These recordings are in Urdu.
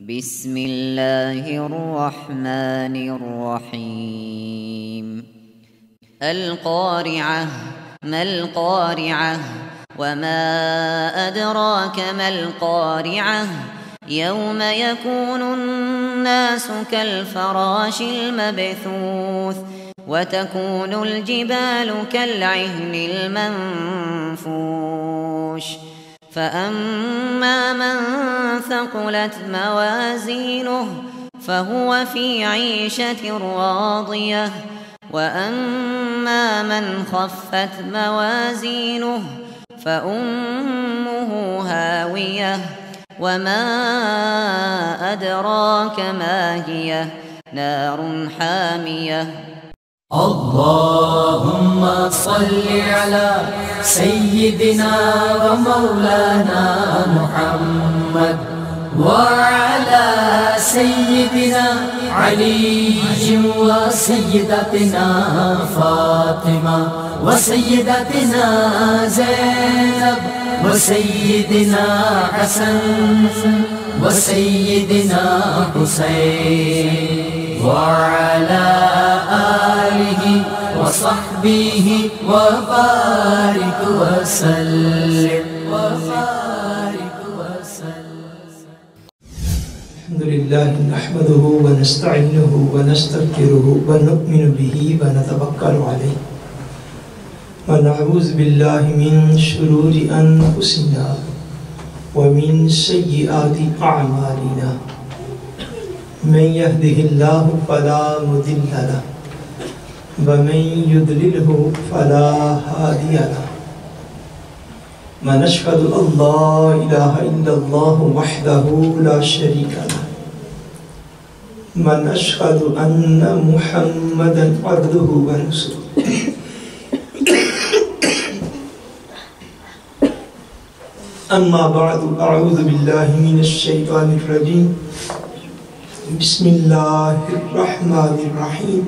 بسم الله الرحمن الرحيم القارعة ما القارعة وما أدراك ما القارعة يوم يكون الناس كالفراش المبثوث وتكون الجبال كالعهن المنفوش فأما من ثقلت موازينه فهو في عيشة راضية وأما من خفت موازينه فأمه هاوية وما أدراك ما هي نار حامية اللهم صل على سيدنا ومولانا محمد وعلى سيدنا علي وسيدتنا فاطمة وسيدتنا زينب وسيدنا حسن وسيدنا حسين وعلى آله وصحبه وبارك وسلم الحمد لله نحمده ونستعينه ونستغفره ونؤمن به ونتوكل عليه ونعوذ بالله من شرور أنفسنا ومن سيئات أعمالنا من يهده الله فلا مضل له ومن يضلله فلا هادي له ونشهد أن لا إله إلا الله وحده لا شريك له ونشهد أن محمدا عبده ورسوله أما بعد أعوذ بالله من الشيطان الرجيم بسم الله الرحمن الرحيم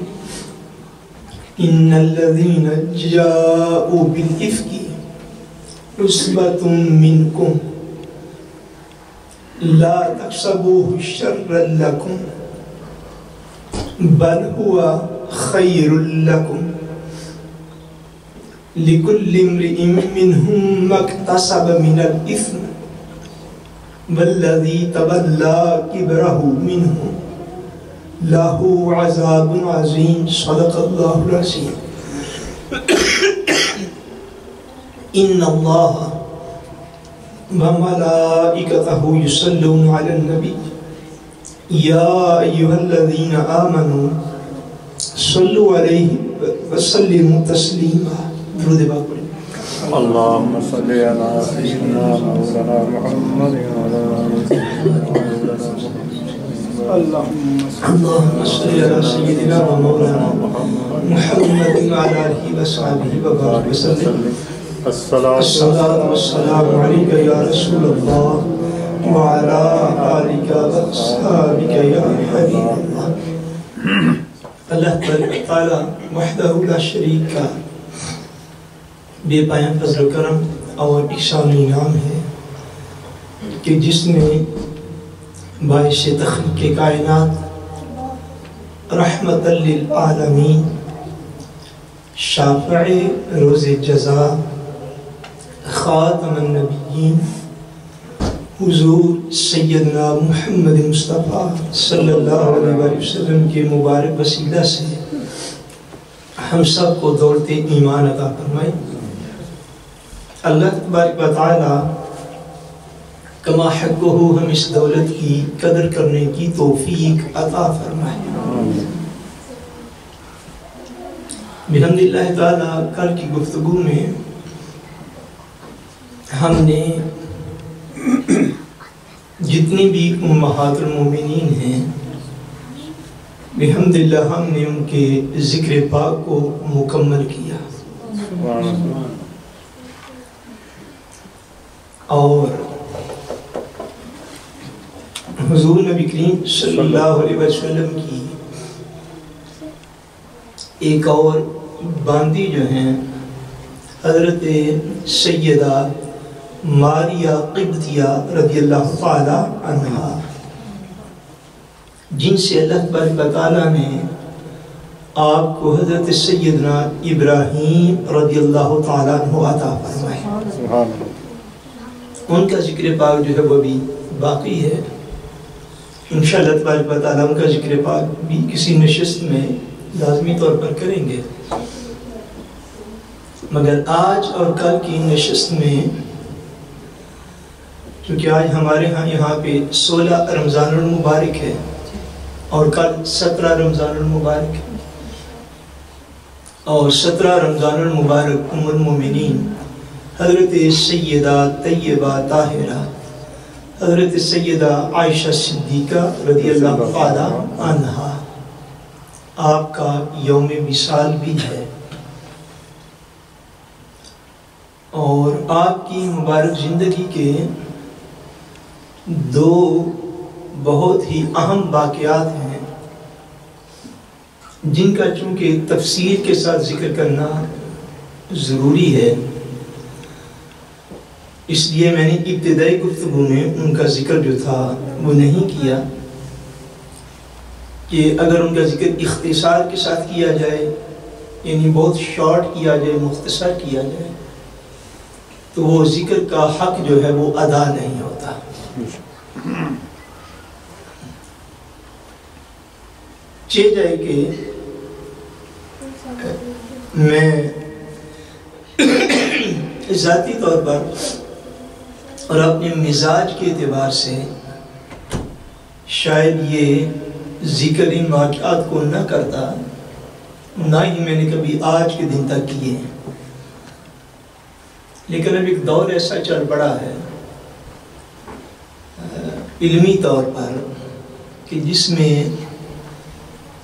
إن الذين جاءوا بالإفك عصبة منكم لا تحسبوه شرا لكم بل هو خير لكم لكل امرئ منهم ما اكتسب من الإثم والذي تولى كبره منهم له عذاب عظيم صدق الله العظيم إن الله وملائكته يصلون على النبي يا أيها الذين آمنوا صلوا عليه وسلموا تسليما درود باقی اللهم صل على سيدنا مولانا محمد وعلى اللهم صل على سيدنا ومولانا محمد وعلى آله وصحبه وبارك وسلم الصلاة والسلام عليك يا رسول الله وعلى آلك وأصحابك يا حبيب الله اللہ تعالی وحدہ لا شریک کا بے پایان فضل و کرم اور احسان انعام ہے کہ جس نے باعث تخلیق کائنات رحمت للعالمین شافع روز جزا خاتم النبیین حضور سیدنا محمد مصطفیٰ صلی اللہ علیہ وسلم کے مبارک وسیلہ سے ہم سب کو دولت ایمان عطا فرمائے اللہ تبارک و تعالی کما حقہ ہم اس دولت کی قدر کرنے کی توفیق عطا فرمائے بحمد اللہ تعالی کل کی گفتگو میں ہم نے جتنی بھی امہات المومنین ہیں بحمد اللہ ہم نے ان کے ذکر پاک کو مکمل کیا اور حضور نبی کریم صلی اللہ علیہ وسلم کی ایک اور باندی جو ہیں حضرت سیدہ ماریہ قبطیہ رضی اللہ تعالی عنہ جن سے اللہ تبارک و تعالیٰ نے آپ کو حضرت سیدنا ابراہیم رضی اللہ تعالیٰ عنہ عطا فرمائے، ان کا ذکر پاک جو ہے وہ بھی باقی ہے۔ انشاءاللہ تبارک و تعالیٰ ان کا ذکر پاک بھی کسی نشست میں لازمی طور پر کریں گے، مگر آج اور کل کی نشست میں چونکہ آج ہمارے ہاں یہاں پہ 16 رمضان المبارک ہے اور کل 17 رمضان المبارک ہے، اور 17 رمضان المبارک ام المومنین حضرت سیدہ طیبہ طاہرہ حضرت سیدہ عائشہ صدیقہ رضی اللہ تعالی عنہا آپ کا یوم وصال بھی ہے، اور آپ کی مبارک زندگی کے دو بہت ہی اہم واقعات ہیں جن کا چونکہ تفصیل کے ساتھ ذکر کرنا ضروری ہے، اس لیے میں نے ابتدائی گفتگو میں ان کا ذکر جو تھا وہ نہیں کیا، کہ اگر ان کا ذکر اختصار کے ساتھ کیا جائے، یعنی بہت شارٹ کیا جائے، مختصر کیا جائے، تو وہ ذکر کا حق جو ہے وہ ادا نہیں ہوتا۔ چاہیے جائے کہ میں ذاتی طور پر اور اپنے مزاج کے اعتبار سے شاید یہ ذکر ان واقعات کو نہ کرتا، نہ ہی میں نے کبھی آج کے دن تک کیے ہیں، لیکن اب ایک دور ایسا چل پڑا ہے علمی طور پر کہ جس میں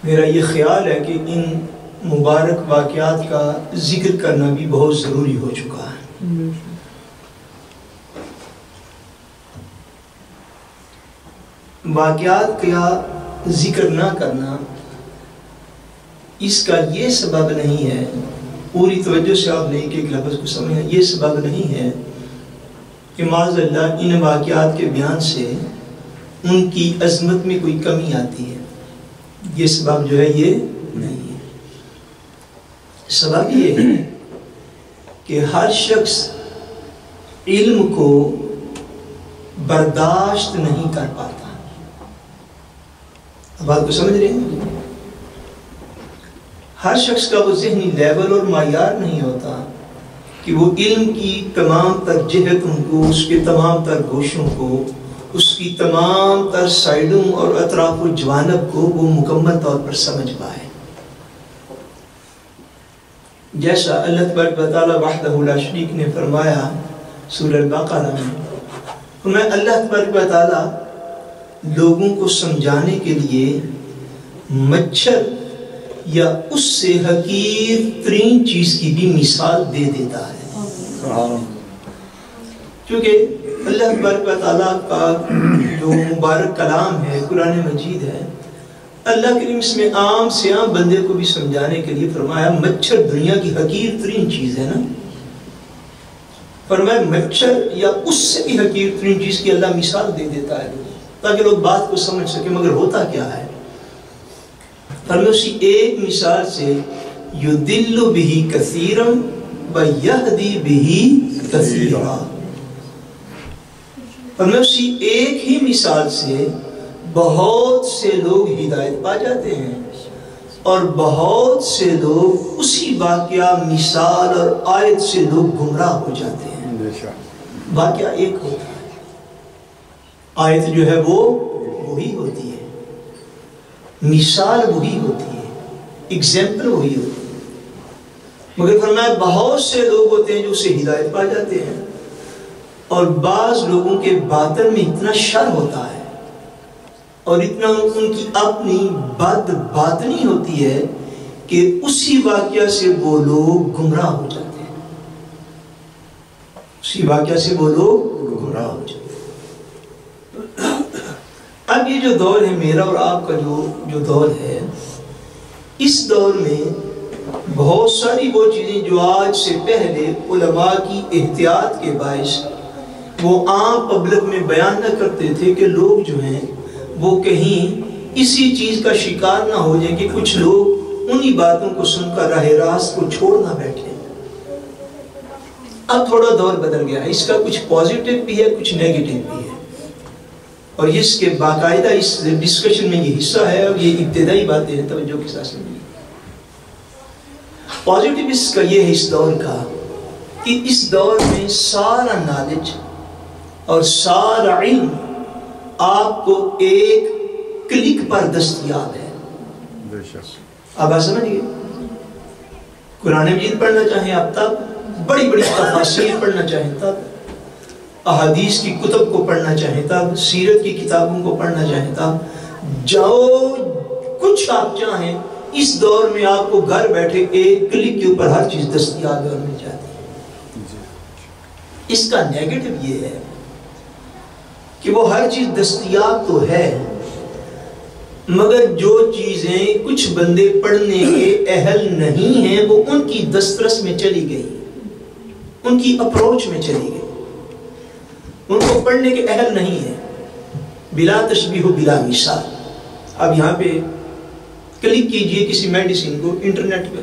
میرا یہ خیال ہے کہ ان مبارک واقعات کا ذکر کرنا بھی بہت ضروری ہو چکا ہے۔ واقعات کا ذکر نہ کرنا اس کا یہ سبب نہیں ہے، پوری توجہ سے آپ نے ایک لفظ کو سمجھنا، یہ سبب نہیں ہے کہ معاذ اللہ ان واقعات کے بیان سے ان کی عظمت میں کوئی کمی آتی ہے، یہ سبب جو ہے یہ نہیں ہے۔ سبب یہ ہے کہ ہر شخص علم کو برداشت نہیں کر پاتا۔ اب بات کو سمجھ رہے ہیں؟ ہر شخص کا وہ ذہنی لیول اور معیار نہیں ہوتا کہ وہ علم کی تمام تر جہتوں کو، اس کے تمام تر گوشوں کو، اس کی تمام تر سائڈوں اور اطراف و جوانب کو وہ مکمل طور پر سمجھ پائے۔ جیسا اللہ تبارک و تعالی وحدہ لا شریک نے فرمایا سورہ البقرہ میں، فرمایا اللہ تبارک و تعالی لوگوں کو سمجھانے کے لیے مچھر یا اس سے حقیر ترین چیز کی بھی مثال دے دیتا ہے، کیونکہ اللہ تبارک و تعالیٰ کا جو مبارک کلام ہے، قرآن مجید ہے، اللہ کریم اس میں عام سے عام بندے کو بھی سمجھانے کے لیے فرمایا مچھر دنیا کی حقیر ترین چیز ہے نا، فرمایا مچھر یا اس سے بھی حقیر ترین چیز کی اللہ مثال دے دیتا ہے تاکہ لوگ بات کو سمجھ سکیں، مگر ہوتا کیا ہے؟ فرمایا اسی ایک مثال سے یُدِلُّ بِهِ كَثِيرًا وَيَهْدِي بِهِ كَثِيرًا، فرمایا اسی ایک ہی مثال سے بہت سے لوگ ہدایت پا جاتے ہیں اور بہت سے لوگ اسی واقعہ، مثال اور آیت سے لوگ گمراہ ہو جاتے ہیں۔ واقعہ ایک ہوتا ہے، آیت جو ہے وہ وہی ہوتی ہے، مثال وہی ہوتی ہے، ایگزامپل وہی ہوتی ہے، مگر فرمایا بہت سے لوگ ہوتے ہیں جو اسے ہدایت پا جاتے ہیں، اور بعض لوگوں کے باطن میں اتنا شر ہوتا ہے اور اتنا ان کی اپنی بد باطنی ہوتی ہے کہ اسی واقعہ سے وہ لوگ گمراہ ہو جاتے ہیں، اسی واقعہ سے وہ لوگ گمراہ ہو جاتے ہیں۔ اب یہ جو دور ہے میرا اور آپ کا جو دور ہے، اس دور میں بہت ساری وہ چیزیں جو آج سے پہلے علماء کی احتیاط کے باعث وہ عام پبلک میں بیان نہ کرتے تھے کہ لوگ جو ہیں وہ کہیں اسی چیز کا شکار نہ ہو جائیں کہ کچھ لوگ انہی باتوں کو سن کر راہ راست کو چھوڑ نہ بیٹھیں۔ اب تھوڑا دور بدل گیا ہے، اس کا کچھ پازیٹیو بھی ہے، کچھ نیگیٹو بھی ہے، اور اس کے باقاعدہ اس ڈسکشن میں یہ حصہ ہے، اور یہ ابتدائی باتیں ہیں، توجہ کے ساتھ سنیے۔ پازیٹیو اس کا یہ ہے اس دور کا کہ اس دور میں سارا نالج اور سارا علم آپ کو ایک کلک پر دستیاب ہے۔ آپ بات سمجھئے، قرآن مجید پڑھنا چاہیں آپ تب، بڑی بڑی تفاسیر پڑھنا چاہیں تب، احادیث کی کتب کو پڑھنا چاہیں تب، سیرت کی کتابوں کو پڑھنا چاہیں تب، جاؤ کچھ آپ چاہیں، اس دور میں آپ کو گھر بیٹھے ایک کلک کے اوپر ہر چیز دستیاب اور مل جاتی ہے۔ اس کا نیگیٹو یہ ہے کہ وہ ہر چیز دستیاب تو ہے، مگر جو چیزیں کچھ بندے پڑھنے کے اہل نہیں ہیں وہ ان کی دسترس میں چلی گئی، ان کی اپروچ میں چلی گئی، ان کو پڑھنے کے اہل نہیں ہیں، بلا تشبیہ و بلا مثال۔ اب یہاں پہ کلک کیجئے کسی میڈیسن کو انٹرنیٹ پہ،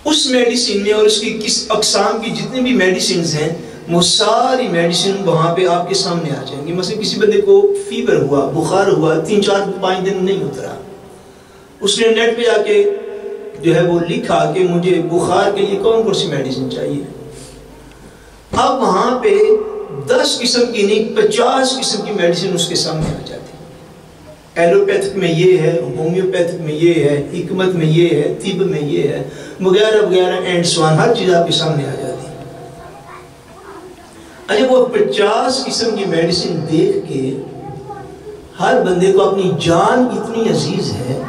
اس میڈیسن میں اور اس کی کس اقسام کی جتنے بھی میڈیسنز ہیں وہ ساری میڈیسن وہاں پہ آپ کے سامنے آ جائیں گی۔ مثلا کسی بندے کو فیور ہوا، بخار ہوا، 3-4-5 دن نہیں اترا، اس نے نیٹ پہ جا کے جو ہے وہ لکھا کہ مجھے بخار کے لیے کون کون سی میڈیسن چاہیے، اب وہاں پہ 10 قسم کی نہیں 50 قسم کی میڈیسن اس کے سامنے آ جاتی ہے۔ ایلوپیتھک میں یہ ہے، ہومیوپیتھک میں یہ ہے، حکمت میں یہ ہے، طب میں یہ ہے، وغیرہ وغیرہ اینڈ سوان، ہر چیز آپ کے سامنے آ جاتی ہے۔ اچھا وہ 50 قسم کی میڈیسن دیکھ کے ہر بندے کو اپنی جان اتنی عزیز ہے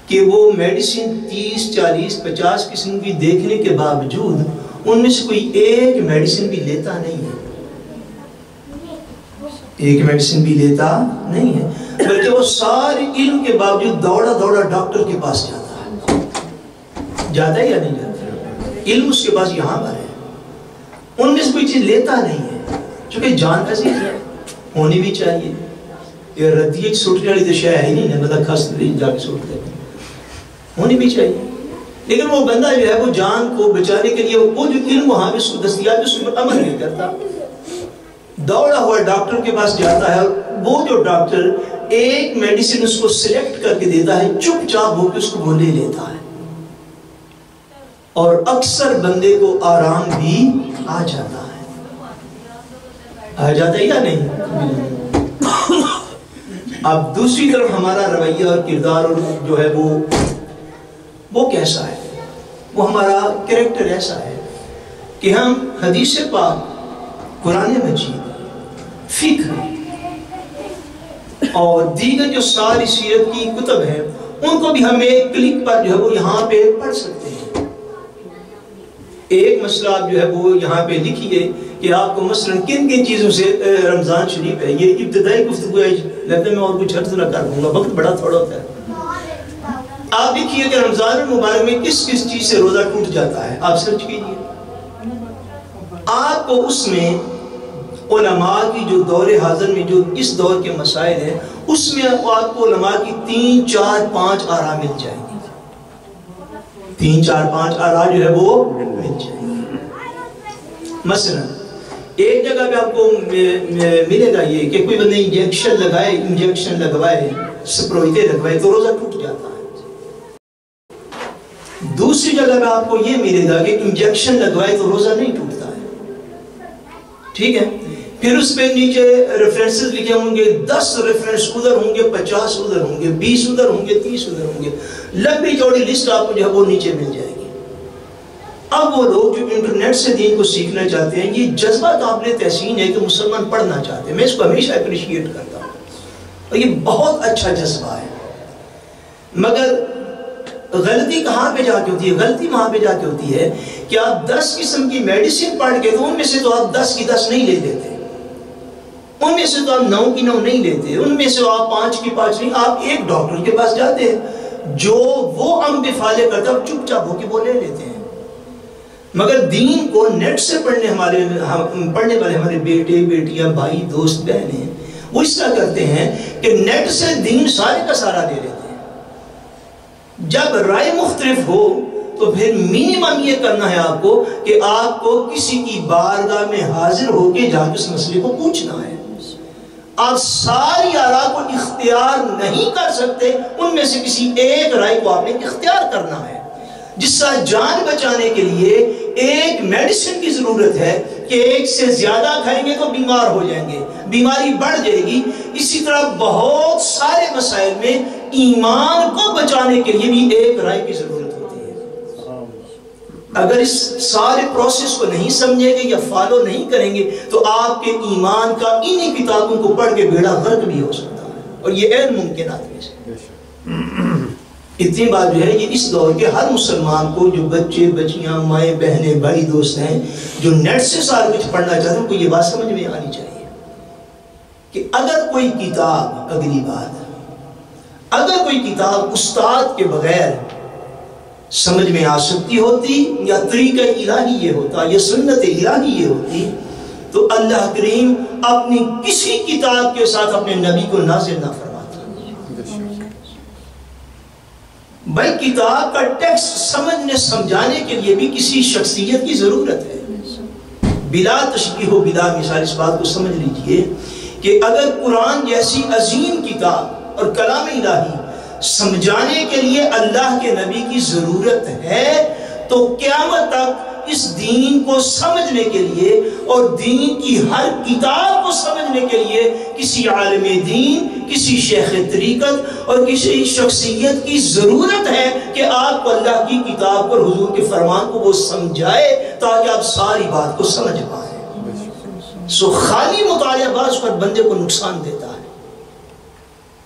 کہ وہ میڈیسن 30-40-50 قسم کی دیکھنے کے باوجود ان میں سے کوئی ایک میڈیسن بھی لیتا نہیں ہے، ایک میڈیسن بھی لیتا نہیں ہے، بلکہ وہ سارے علم کے باوجود دوڑا دوڑا ڈاکٹر کے پاس جاتا ہے۔ جاتا ہے یا نہیں جاتا؟ علم اس کے پاس یہاں پر ہے، ان میں سے کوئی چیز لیتا نہیں ہے، چونکہ جان عزیز ہے، ہونی بھی چاہیے۔ یہ ردیج سوٹنے والی تو شے ہے نہیں، مطلب خاص جا کے سوٹتے ہیں، ہونی بھی چاہیے، لیکن وہ بندہ جو ہے وہ جان کو بچانے کے لیے وہ جو علم وہاں پہ اس کو دستیاب ہے اس پر عمل نہیں کرتا، دوڑا ہوا ڈاکٹر کے پاس جاتا ہے، اور وہ جو ڈاکٹر ایک میڈیسن اس کو سلیکٹ کر کے دیتا ہے، چپ چاپ ہو کے اس کو وہ لے لیتا ہے، اور اکثر بندے کو آرام بھی آ جاتا ہے۔ آ جاتا ہے یا نہیں؟ اب دوسری طرف ہمارا رویہ اور کردار جو ہے وہ کیسا ہے؟ وہ ہمارا کریکٹر ایسا ہے کہ ہم حدیث پاک، قرآن مجید، فقہ اور دیگر جو ساری سیرت کی کتب ہیں ان کو بھی ہم ایک کلک پر جو ہے وہ یہاں پہ پڑھ سکتے ہیں۔ ایک مسئلہ آپ جو ہے وہ یہاں پہ لکھیے کہ آپ کو مثلا کن کن چیزوں سے رمضان شریف ہے، یہ ابتدائی گفتگو ہے، لگتا ہے میں اور کچھ عرض نہ کر دوں گا، وقت بڑا تھوڑا ہوتا ہے۔ آپ لکھیے کہ رمضان المبارک میں کس کس چیز سے روزہ ٹوٹ جاتا ہے، آپ سرچ کیجئے، آپ کو اس میں علماء کی جو دور حاضر میں جو اس دور کے مسائل ہیں اس میں آپ کو علماء کی 3-4-5 آراء مل جائیں گی، 3-4-5 آراء جو ہے وہ مل جائیں گی۔ مثلا ایک جگہ پہ آپ کو ملے گا یہ کہ کوئی بندے انجیکشن لگوائے، سپرویتے لگوائے تو روزہ ٹوٹ جاتا ہے۔ دوسری جگہ پہ آپ کو یہ ملے گا کہ انجیکشن لگوائے تو روزہ نہیں ٹوٹتا ہے، ٹھیک ہے؟ پھر اس پہ نیچے ریفرنسز لکھے ہوں گے، 10 ریفرنس ادھر ہوں گے، 50 ادھر ہوں گے، 20 ادھر ہوں گے، 30 ادھر ہوں گے، لمبی چوڑی لسٹ آپ کو جو ہے وہ نیچے مل جائے گی۔ اب وہ لوگ جو انٹرنیٹ سے دین کو سیکھنا چاہتے ہیں، یہ جذبہ قابل تحسین ہے کہ مسلمان پڑھنا چاہتے ہیں، میں اس کو ہمیشہ اپریشیٹ کرتا ہوں، اور یہ بہت اچھا جذبہ ہے، مگر غلطی کہاں پہ جا کے ہوتی ہے؟ غلطی وہاں پہ جا کے ہوتی ہے کہ آپ 10 قسم کی میڈیسن پڑھ کے تو ان میں سے تو آپ 10 کی 10 نہیں لے لیتے، ان میں سے تو آپ 9 کی 9 نہیں لیتے، ان میں سے آپ 5 کی 5 نہیں، آپ ایک ڈاکٹر کے پاس جاتے ہیں جو وہ بفالے کرتا ہے، چپ چاپ ہو کے وہ لے لیتے ہیں۔ مگر دین کو نیٹ سے پڑھنے والے ہمارے بیٹے بیٹیاں بھائی دوست بہنیں وہ اس طرح کرتے ہیں کہ نیٹ سے دین سارے کا سارا لے لیتے ہیں. جب رائے مختلف ہو تو پھر منیمم یہ کرنا ہے آپ کو کہ آپ کو کسی کی بارگاہ میں حاضر ہو کے جا کے اس مسئلے کو پوچھنا ہے. آپ ساری آراء کو اختیار نہیں کر سکتے، ان میں سے کسی ایک رائے کو آپ نے اختیار کرنا ہے. جس طرح جان بچانے کے لیے ایک میڈیسن کی ضرورت ہے کہ ایک سے زیادہ کھائیں گے تو بیمار ہو جائیں گے، بیماری بڑھ جائے گی. اسی طرح بہت سارے مسائل میں ایمان کو بچانے کے لیے بھی ایک رائے کی ضرورت ہوتی ہے. اگر اس سارے پروسیس کو نہیں سمجھیں گے یا فالو نہیں کریں گے تو آپ کے ایمان کا انہی کتابوں کو پڑھ کے بیڑا غرق بھی ہو سکتا ہے، اور یہ غیر ممکنات میں سے. اتنی بات جو ہے یہ اس دور کے ہر مسلمان کو، جو بچے بچیاں مائیں بہنیں بھائی دوست ہیں جو نیٹ سے سارا کچھ پڑھنا چاہتے ہیں، ان کو یہ بات سمجھ میں آنی چاہیے کہ اگر کوئی کتاب، اگلی بات، اگر کوئی کتاب استاد کے بغیر سمجھ میں آ سکتی ہوتی یا طریقہ الہی یہ ہوتا یا سنت الہی یہ ہوتی تو اللہ کریم اپنی کسی کتاب کے ساتھ اپنے نبی کو نازل نہ فرماتا. بھائی کتاب کا ٹیکسٹ سمجھنے سمجھانے کے لیے بھی کسی شخصیت کی ضرورت ہے. بلا تشبیہ و بلا مثال اس بات کو سمجھ لیجئے کہ اگر قرآن جیسی عظیم کتاب اور کلام الہی سمجھانے کے لیے اللہ کے نبی کی ضرورت ہے تو قیامت تک اس دین کو سمجھنے کے لیے اور دین کی ہر کتاب کو سمجھنے کے لیے کسی عالم دین، کسی شیخ طریقت اور کسی شخصیت کی ضرورت ہے کہ آپ کو اللہ کی کتاب اور حضور کے فرمان کو وہ سمجھائے تاکہ آپ ساری بات کو سمجھ پائیں. سو خالی مطالعہ بعض وقت بندے کو نقصان دیتا ہے،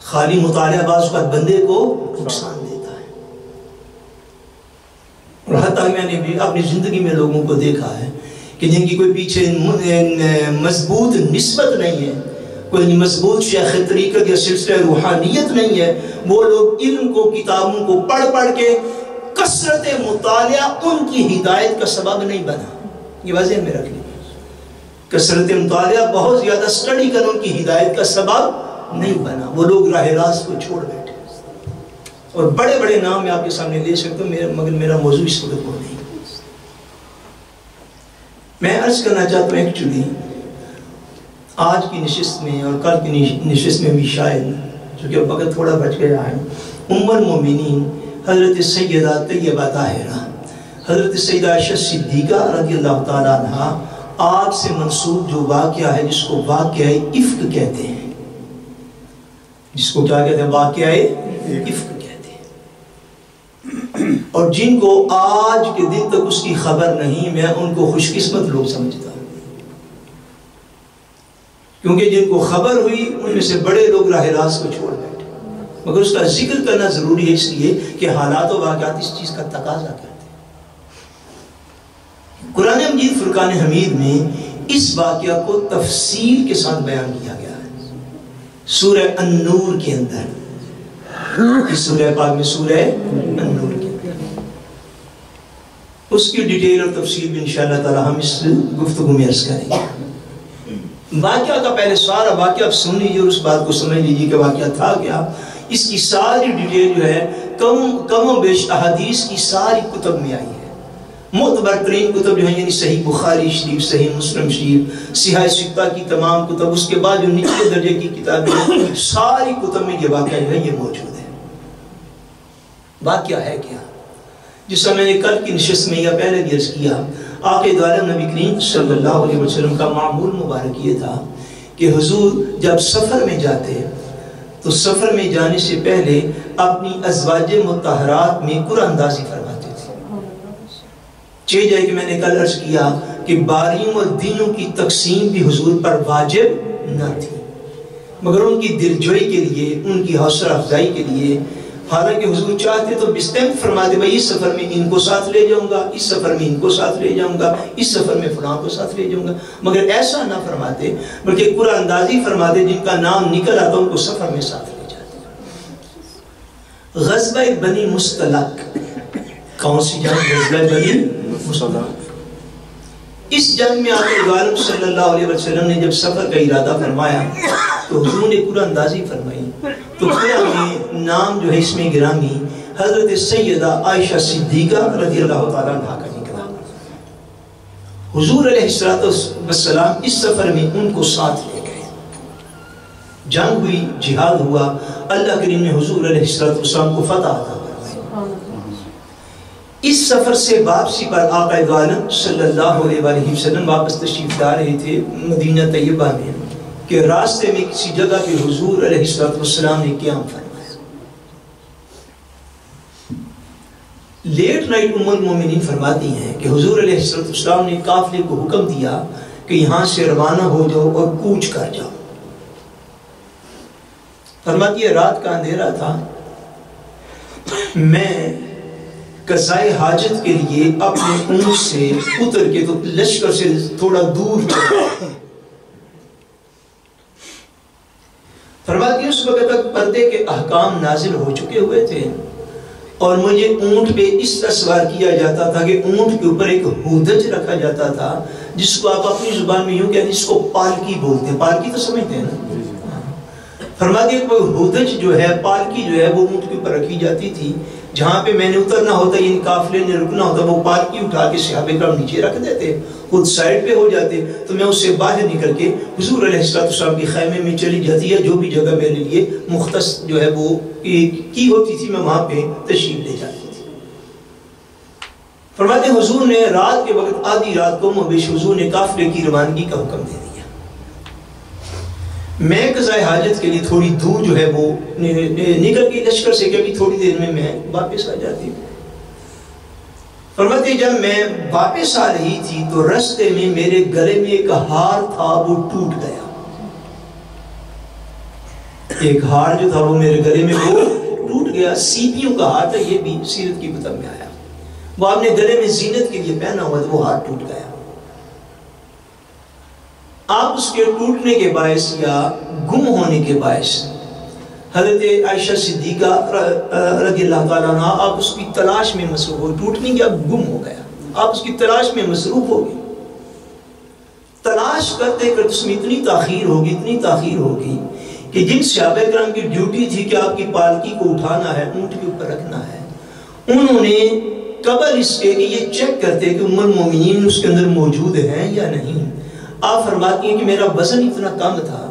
خالی مطالعہ بعض وقت بندے کو نقصان دیتا ہے. اور حتیٰ میں نے بھی اپنی زندگی میں لوگوں کو دیکھا ہے کہ جن کی کوئی پیچھے مضبوط نسبت نہیں ہے، کوئی مضبوط شیخ طریقت یا سلسلہ روحانیت نہیں ہے، وہ لوگ علم کو، کتابوں کو پڑھ پڑھ کے کثرت مطالعہ ان کی ہدایت کا سبب نہیں بنا. یہ واضح میں رکھ لیجیے، کثرت مطالعہ بہت زیادہ اسٹڈی کرنا ان کی ہدایت کا سبب نہیں بنا. وہ لوگ راہ راست کو چھوڑ بیٹھے. اور بڑے بڑے نام میں آپ کے سامنے لے سکتا ہوں، مگر میرا موضوع اس وقت وہ نہیں. میں عرض کرنا چاہتا ہوں ایکچولی آج کی نشست میں اور کل کی نشست میں بھی شاید، چونکہ اب وقت تھوڑا بچ گیا ہے، ام المومنین حضرت سیدہ طیبہ طاہرہ حضرت سیدہ عائشہ صدیقہ رضی اللہ تعالیٰ عنہ آپ سے منسوب جو واقعہ ہے جس کو واقعہ افک کہتے ہیں، جس کو کیا کہتے ہیں؟ واقعہ افک کہتے ہیں. اور جن کو آج کے دن تک اس کی خبر نہیں، میں ان کو خوش قسمت لوگ سمجھتا ہوں، کیونکہ جن کو خبر ہوئی ان میں سے بڑے لوگ راہ راست کو چھوڑ بیٹھے. مگر اس کا ذکر کرنا ضروری ہے اس لیے کہ حالات و واقعات اس چیز کا تقاضا کرتے ہیں. قرآن مجید فرقان حمید میں اس واقعہ کو تفصیل کے ساتھ بیان کیا گیا ہے سورہ النور کے اندر. اس سورہ پاک میں سورہ النور کے اندر اس کی ڈیٹیل اور تفصیل بھی انشاءاللہ تعالی ہم اس گفتگو میں عرض کریں گے. واقعہ کا پہلے سارا واقعہ آپ سن لیجیے اور اس بات کو سمجھ لیجیے کہ واقعہ تھا کیا. اس کی ساری ڈیٹیل جو ہے کم و بیش احادیث کی ساری کتب میں آئی ہے. معتبر ترین کتب جو ہیں یعنی صحیح بخاری شریف، صحیح مسلم شریف، صحیح ستہ کی تمام کتب، اس کے بعد جو نچلے درجے کی کتابیں ہیں ساری کتب میں یہ واقعہ جو ہے یہ موجود ہے. واقعہ ہے کیا؟ جس سے میں نے کل کی نشست میں یا پہلے بھی عرض کیا، آقا دو عالم نبی کریم صلی اللہ علیہ وسلم کا معمول مبارک یہ تھا کہ حضور جب سفر میں جاتے تو سفر میں جانے سے پہلے اپنی ازواج مطہرات میں قرآن اندازی فرماتے تھے. چاہیے جائے کہ میں نے کل عرض کیا کہ باریوں اور دینوں کی تقسیم بھی حضور پر واجب نہ تھی، مگر ان کی دلجوئی کے لیے، ان کی حوصلہ افزائی کے لیے، حالانکہ حضور چاہتے تو بستمت فرماتے بھائی اس سفر میں ان کو ساتھ لے جاؤں گا، اس سفر میں ان کو ساتھ لے جاؤں گا، اس سفر میں فلاں کو ساتھ لے جاؤں گا، مگر ایسا نہ فرماتے بلکہ قرآن اندازی فرماتے جن کا نام نکل آتا ان کو سفر میں ساتھ لے جاتے. غزوہ بنی مصطلق، کون سی جنگ؟ غزوہ بنی مصطلق. اس جنگ میں آقا عالم صلی اللہ علیہ وسلم نے جب سفر کا ارادہ فرمایا تو حضور نے پورا اندازی فرمائی، تو پورا میں نام جو ہے اس میں گرامی حضرت سیدہ عائشہ صدیقہ رضی اللہ تعالیٰ عنہ کا نکلا۔ حضور علیہ السلام اس سفر میں ان کو ساتھ لے گئے، جنگ ہوئی، جہاد ہوا، اللہ کریم نے حضور علیہ السلام کو فتح عطا فرمائی۔ اس سفر سے واپسی پر آقا عالم صلی اللہ علیہ وآلہ وسلم واپس تشریف لا رہے تھے مدینہ طیبہ میں کہ راستے میں کسی جگہ پہ حضور علیہ السلام نے قیام فرمایا۔ لیٹ نائٹ ام المومنین فرماتی ہیں کہ حضور علیہ السلام نے قافلے کو حکم دیا کہ یہاں سے روانہ ہو جاؤ اور کوچ کر جاؤ۔ فرماتی ہے رات کا اندھیرا تھا، میں قضائے حاجت کے لیے اپنے اونٹ سے اتر کے تو لشکر سے تھوڑا دور چلا۔ فرماتی ہے اس وقت تک پردے کے احکام نازل ہو چکے ہوئے تھے اور مجھے اونٹ پہ اس طرح سوار کیا جاتا تھا کہ اونٹ کے اوپر ایک ہودج رکھا جاتا تھا جس کو آپ اپنی زبان میں یوں کہتے ہیں، جس کو پالکی بولتے ہیں، پالکی تو سمجھتے ہیں نا۔ فرماتی ہے کہ ہودج جو ہے، پالکی جو ہے وہ اونٹ کے اوپر رکھی جاتی تھی، جہاں پہ میں نے اترنا ہوتا یعنی قافلے نے رکنا ہوتا وہ پالکی اٹھا کے صحابہ کرام نیچے رکھ دیتے، خود سائڈ پہ ہو جاتے، تو میں اس سے باہر نکل کے حضور علیہ السلام کی خیمے میں چلی جاتی ہے، جو بھی جگہ میرے لیے مختص جو ہے وہ کی ہوتی تھی میں وہاں پہ تشریف لے جاتی تھی۔ فرماتے ہیں حضور نے رات کے وقت آدھی رات کو مبیش حضور نے قافلے کی روانگی کا حکم دے دیا۔ میں قضائے حاجت کے لیے تھوڑی دور جو ہے وہ نکل کے لشکر سے کہ ابھی تھوڑی دیر میں واپس آ جاتی ہوں۔ فرماتے ہیں جب میں واپس آ رہی تھی تو رستے میں میرے گلے میں ایک ہار تھا وہ ٹوٹ گیا۔ ایک ہار جو تھا وہ میرے گلے میں وہ ٹوٹ گیا، سیپیوں کا ہار تھا، یہ بھی سیرت کی کتب میں آیا، وہ آپ نے گلے میں زینت کے لیے پہنا ہوا تھا، وہ ہار ٹوٹ گیا۔ آپ اس کے ٹوٹنے کے باعث یا گم ہونے کے باعث حضرت عائشہ صدیقہ رضی اللہ تعالیٰ عنہ آپ اس کی تلاش میں مصروف ہو، ٹوٹ نہیں گیا، گم ہو گیا، آپ اس کی تلاش میں مصروف ہو گئی۔ تلاش کرتے کرتے اس میں اتنی تاخیر ہوگی کہ جن صحابہ کرام کی ڈیوٹی تھی کہ آپ کی پالکی کو اٹھانا ہے، اونٹ کے اوپر رکھنا ہے، انہوں نے قبل اس کے یہ چیک کرتے کہ ام المومنین اس کے اندر موجود ہیں یا نہیں۔ آپ فرماتی ہیں کہ میرا وزن اتنا کم تھا،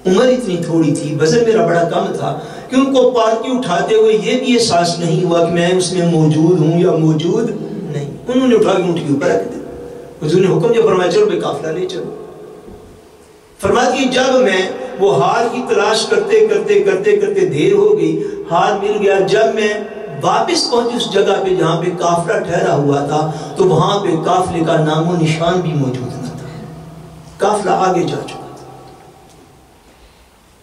عمر اتنی تھوڑی تھی، وزن میرا بڑا کم تھا کہ ان کو پالکی اٹھاتے ہوئے یہ بھی احساس نہیں ہوا کہ میں اس میں موجود ہوں یا موجود نہیں۔ انہوں نے اٹھا کے اونٹ کے اوپر رکھ دیا۔ حضور نے حکم جو فرمایا چلو بے قافلہ لے چلو۔ فرماتی ہے جب میں وہ ہار کی تلاش کرتے دیر ہو گئی، ہار مل گیا، جب میں واپس پہنچی اس جگہ پہ جہاں پہ قافلہ ٹھہرا ہوا تھا تو وہاں پہ قافلے کا نام و نشان بھی موجود نہ تھا، قافلہ آگے جا چکا تھا۔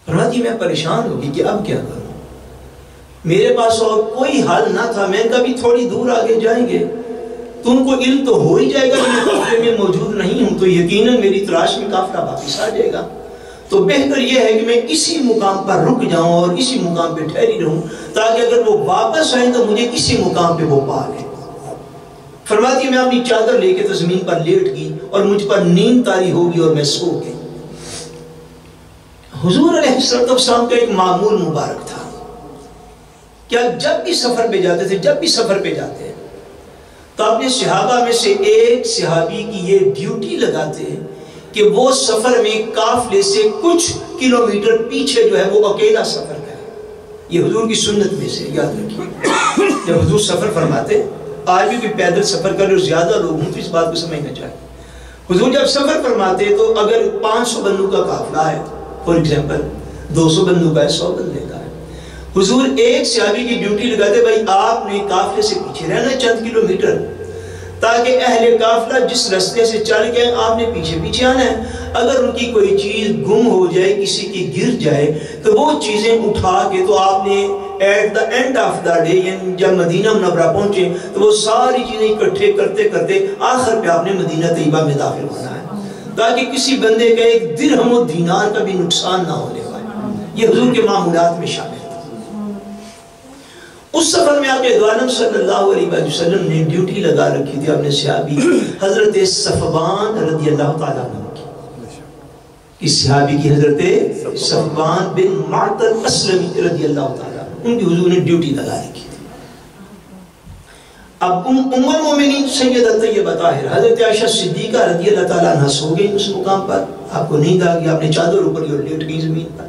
فرماتی میں پریشان ہوگی کہ اب کیا کروں، میرے پاس اور کوئی حل نہ تھا۔ میں کبھی تھوڑی دور آگے جائیں گے تو ان کو علم تو ہو ہی جائے گا کہ میں قافلے میں موجود نہیں ہوں، تو یقیناً میری تلاش میں قافلہ واپس آ جائے گا۔ تو بہتر یہ ہے کہ میں اسی مقام پر رک جاؤں اور اسی مقام پہ ٹھہری رہوں تاکہ اگر وہ واپس آئیں تو مجھے اسی مقام پہ وہ پا لیں۔ فرماتی ہے میں اپنی چادر لے کے تو زمین پر لیٹ گئی اور مجھ پر نیند طاری ہوگی اور میں سو گئی۔ حضور علیہ السلام کا ایک معمول مبارک تھا کہ جب بھی سفر پہ جاتے ہیں تو اپنے صحابہ میں سے ایک صحابی کی یہ ڈیوٹی لگاتے ہیں کہ وہ سفر میں قافلے سے کچھ کلومیٹر پیچھے جو ہے وہ اکیلا سفر کرے۔ یہ حضور کی سنت میں سے یاد رکھیے، جب حضور سفر فرماتے، آج بھی کوئی پیدل سفر کرے اور زیادہ لوگ ہوں تو اس بات کو سمجھنا چاہیے۔ حضور جب سفر فرماتے تو اگر 500 بندوں کا قافلہ ہے، فور ایگزامپل 200 بندوں کا ہے، 100 بندے کا ہے، حضور ایک صحابی کی ڈیوٹی لگاتے بھائی آپ نے قافلے سے پیچھے رہنا چند کلومیٹر، تاکہ اہل قافلہ جس رستے سے چل گئے آپ نے پیچھے آنا ہے۔ اگر ان کی کوئی چیز گم ہو جائے، کسی کی گر جائے تو وہ چیزیں اٹھا کے تو آپ نے at the end of the day یعنی جب مدینہ منورہ پہنچے تو وہ ساری چیزیں اکٹھے کرتے آخر پہ آپ نے مدینہ طیبہ میں داخل ہونا ہے، تاکہ کسی بندے کا ایک درہم و دینار کا بھی نقصان نہ ہونے پائے۔ یہ حضور کے معمولات میں شامل ہے۔ اس سفر میں آقا دو عالم صلی اللہ علیہ وسلم نے ڈیوٹی لگا رکھی تھی اپنے صحابی حضرت صفوان رضی اللہ تعالیٰ عنہ کی. اس صحابی کی حضرت صفوان بن معطل اسلمی رضی اللہ تعالیٰ عنہ، ان کی حضور نے ڈیوٹی لگا رکھی تھی. اب ام المومنین سیدہ طیبہ طاہرہ حضرت عائشہ صدیقہ رضی اللہ تعالیٰ عنہ سو گئی اس مقام پر. آپ کو نیند آ گئی، آپ نے چادر اوپر کی اور لیٹ گئی زمین پر.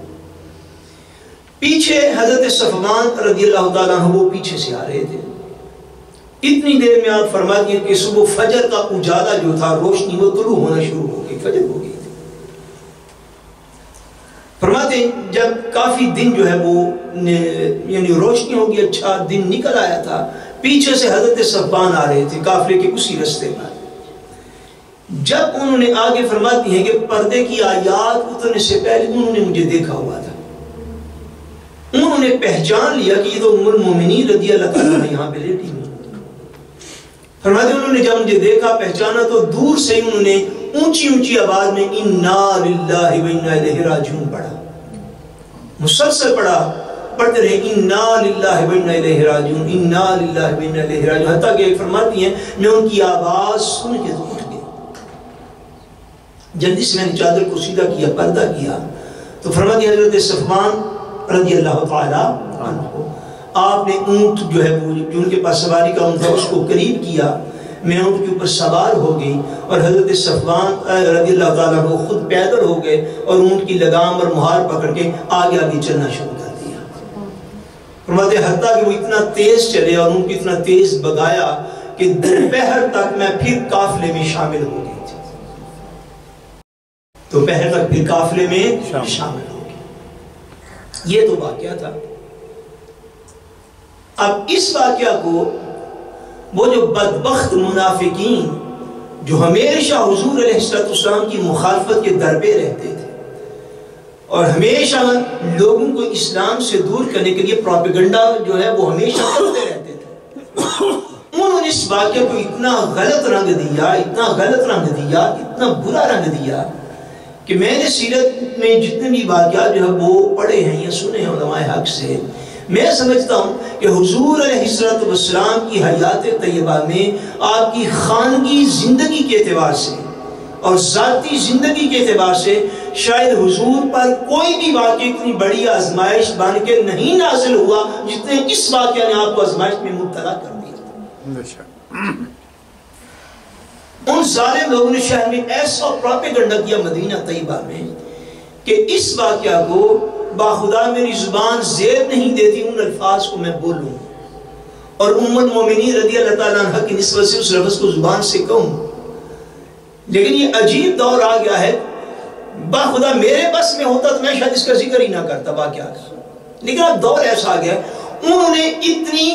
پیچھے حضرت صفوان رضی اللہ تعالیٰ عنہ وہ پیچھے سے آ رہے تھے. اتنی دیر میں آپ فرماتی ہیں کہ صبح فجر کا اجالا جو تھا، روشنی وہ طلوع ہونا شروع ہو گئی، فجر ہو گئی تھی. فرماتے ہیں جب کافی دن جو ہے وہ یعنی روشنی ہو گئی، اچھا دن نکل آیا تھا، پیچھے سے حضرت صفوان آ رہے تھے قافلے کے اسی رستے پر. جب انہوں نے آگے فرماتی ہیں کہ پردے کی آیات اترنے سے پہلے انہوں نے مجھے دیکھا ہوا تھا. انہوں نے پہچان لیا کہ یہ تو ام المومنین رضی اللہ تعالیٰ عنہ یہاں پہ لیٹی ہوئی. فرماتے انہوں نے جب مجھے دیکھا پہچانا تو دور سے انہوں نے اونچی اونچی آواز میں انا للہ و انا الیہ راجعون پڑھا. مسلسل پڑھتے رہے انا للہ و انا الیہ راجعون، انا للہ و انا الیہ راجعون، حتیٰ کہ فرماتی ہیں میں ان کی آواز سن کے تو اٹھ گیا. جلدی سے میں نے چادر کو سیدھا کیا، پردہ کیا تو فرماتی حضرت صفوان رضی اللہ تعالیٰ عنہ آپ نے اونٹ جو ہے وہ جو ان کے پاس سواری کا اونٹ تھا اس کو قریب کیا. میں اونٹ کے اوپر سوار ہو گئی اور حضرت صفوان رضی اللہ تعالیٰ عنہ خود پیدل ہو گئے اور اونٹ کی لگام اور مہار پکڑ کے آگے آگے چلنا شروع کر دیا. فرماتے حتیٰ کہ وہ اتنا تیز چلے اور اونٹ اتنا تیز بگایا کہ دوپہر تک میں پھر قافلے میں شامل ہو گئی تھی. دوپہر تک پھر قافلے میں شامل ہو گئی. یہ تو واقعہ تھا. اب اس واقعہ کو وہ جو بدبخت منافقین جو ہمیشہ حضور علیہ السلام کی مخالفت کے در پہ رہتے تھے اور ہمیشہ لوگوں کو اسلام سے دور کرنے کے لیے پروپیگنڈا جو ہے وہ ہمیشہ کرتے رہتے تھے، انہوں نے اس واقعہ کو اتنا غلط رنگ دیا، اتنا غلط رنگ دیا، اتنا برا رنگ دیا کہ میں نے سیرت میں جتنے بھی واقعات جو ہے وہ پڑھے ہیں یا سنے ہیں علماء حق سے، میں سمجھتا ہوں کہ حضور علیہ السلام کی حیات طیبہ میں آپ کی خانگی زندگی کے اعتبار سے اور ذاتی زندگی کے اعتبار سے شاید حضور پر کوئی بھی واقعہ اتنی بڑی آزمائش بن کے نہیں نازل ہوا جتنے اس واقعہ نے آپ کو آزمائش میں مبتلا کر دیا. ان ظالم لوگوں نے شہر میں ایسا پروپیگنڈا کیا مدینہ طیبہ میں کہ اس واقعہ کو باخدا میری زبان زیب نہیں دیتی ان الفاظ کو میں بولوں اور ام المومنین رضی اللہ تعالیٰ عنہ کی نسبت سے اس لفظ کو زبان سے کہوں. لیکن یہ عجیب دور آ گیا ہے، باخدا میرے بس میں ہوتا تو میں شاید اس کا ذکر ہی نہ کرتا واقعہ کا، لیکن اب دور ایسا آ گیا انہوں نے اتنی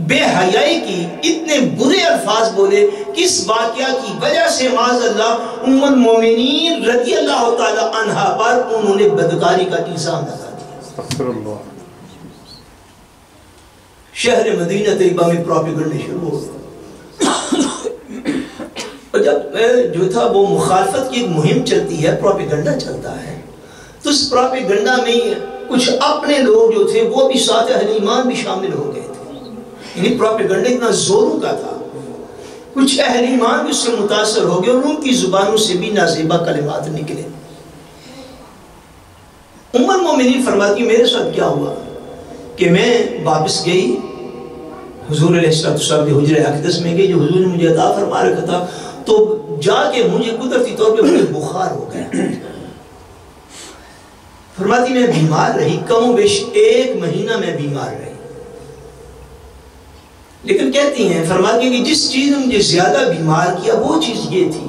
بے حیائی کی، اتنے برے الفاظ بولے کہ اس واقعہ کی وجہ سے معاذ اللہ ام المومنین رضی اللہ تعالی عنہا پر انہوں نے بدکاری کا الزام لگا دیا. شہر مدینہ طیبہ میں پروپیگنڈا شروع ہو گیا. اور جب جو تھا وہ مخالفت کی ایک مہم چلتی ہے، پروپیگنڈا چلتا ہے، تو اس پروپیگنڈا میں کچھ اپنے لوگ جو تھے وہ بھی ساتھ اہل ایمان بھی شامل ہو گئے تھے. یعنی پروپیگنڈا اتنا زوروں کا تھا، کچھ اہل ایمان بھی اس سے متاثر ہو گئے اور ان کی زبانوں سے بھی نازیبہ کلمات نکلے. ام المومنین فرماتی میرے ساتھ کیا ہوا کہ میں واپس گئی حضور علیہ السلام کے حجرہ اقدس میں گئی جو حضور نے مجھے عطا فرما رکھا تھا، تو جا کے مجھے قدرتی طور پہ مجھے بخار ہو گیا. فرماتی میں بیمار رہی، کم و بیش 1 مہینہ میں بیمار رہی. لیکن کہتی ہیں فرماتی کہ جس چیز نے مجھے زیادہ بیمار کیا وہ چیز یہ تھی،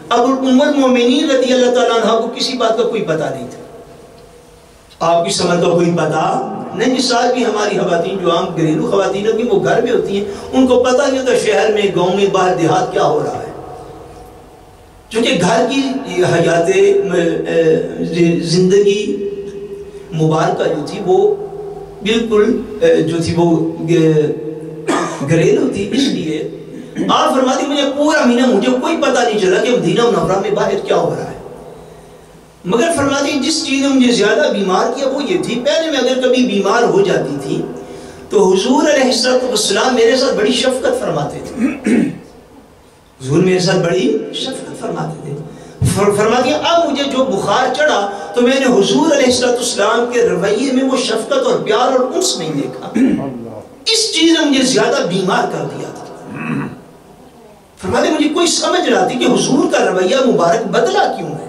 اب ام المومنین رضی اللہ تعالیٰ عنہ کو کسی بات کا کوئی پتہ نہیں تھا. آپ کی سمجھ کا کوئی پتہ نہیں. جس سال بھی ہماری خواتین جو عام گھریلو خواتین ہوتی ہیں وہ گھر میں ہوتی ہیں، ان کو پتہ نہیں ہوتا شہر میں، گاؤں میں، باہر دیہات کیا ہو رہا ہے. چونکہ گھر کی حیات زندگی مبارکہ جو تھی وہ بالکل جو تھی وہ گھریلو تھی، اس لیے آپ فرماتی مجھے پورا مہینہ مجھے کوئی پتہ نہیں چلا کہ مدینہ منورہ میں باہر کیا ہو رہا ہے. مگر فرماتی جس چیز نے مجھے زیادہ بیمار کیا وہ یہ تھی، پہلے میں اگر کبھی بیمار ہو جاتی تھی تو حضور علیہ السلام میرے ساتھ بڑی شفقت فرماتے تھے، حضور میرے ساتھ بڑی شفقت فرماتے تھے۔ فرماتی ہیں اب مجھے جو بخار چڑھا تو میں نے حضور علیہ السلام کے رویے میں وہ شفقت اور پیار اور انس نہیں دیکھا، اس چیز نے مجھے زیادہ بیمار کر دیا تھا۔ فرماتے مجھے کوئی سمجھ نہ آتی کہ حضور کا رویہ مبارک بدلا کیوں ہے۔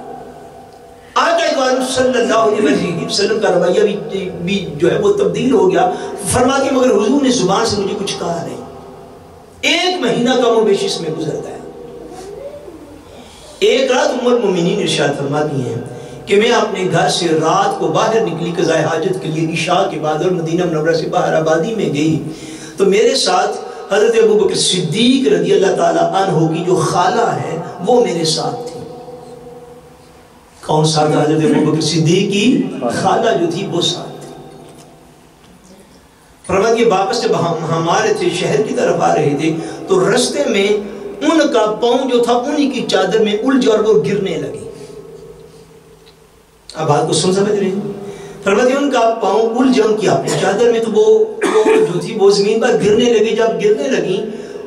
آقا اکرم صلی اللہ علیہ وسلم کا رویہ بھی جو ہے وہ تبدیل ہو گیا۔ فرماتی مگر حضور نے زبان سے مجھے کچھ کہا نہیں۔ 1 مہینہ کم و بیش اس میں گزرتا ہے۔ ایک رات ام المومنین ارشاد فرماتی ہیں کہ میں اپنے گھر سے رات کو باہر نکلی قضاء حاجت کے لیے عشاء کے بعد، اور مدینہ منورہ سے باہر آبادی میں گئی تو میرے ساتھ حضرت ابوبکر صدیق رضی اللہ تعالیٰ عنہ کی جو خالہ ہے وہ میرے ساتھ تھی۔ کون ساتھ؟ حضرت ابوبکر صدیق کی خالہ جو تھی وہ ساتھ تھی۔ فرماتی ہے واپس جب ہم آ رہے تھے، شہر کی طرف آ رہے تھے تو رستے میں ان کا پاؤں جو تھا انہی کی چادر میں الجھا اور وہ گرنے لگی۔ اب بات کو سمجھ رہے ہیں؟ فرماتی ان کا پاؤں الجھا ان کی اپنی چادر میں، تو وہ جو تھی وہ زمین پر گرنے لگی۔ جب گرنے لگی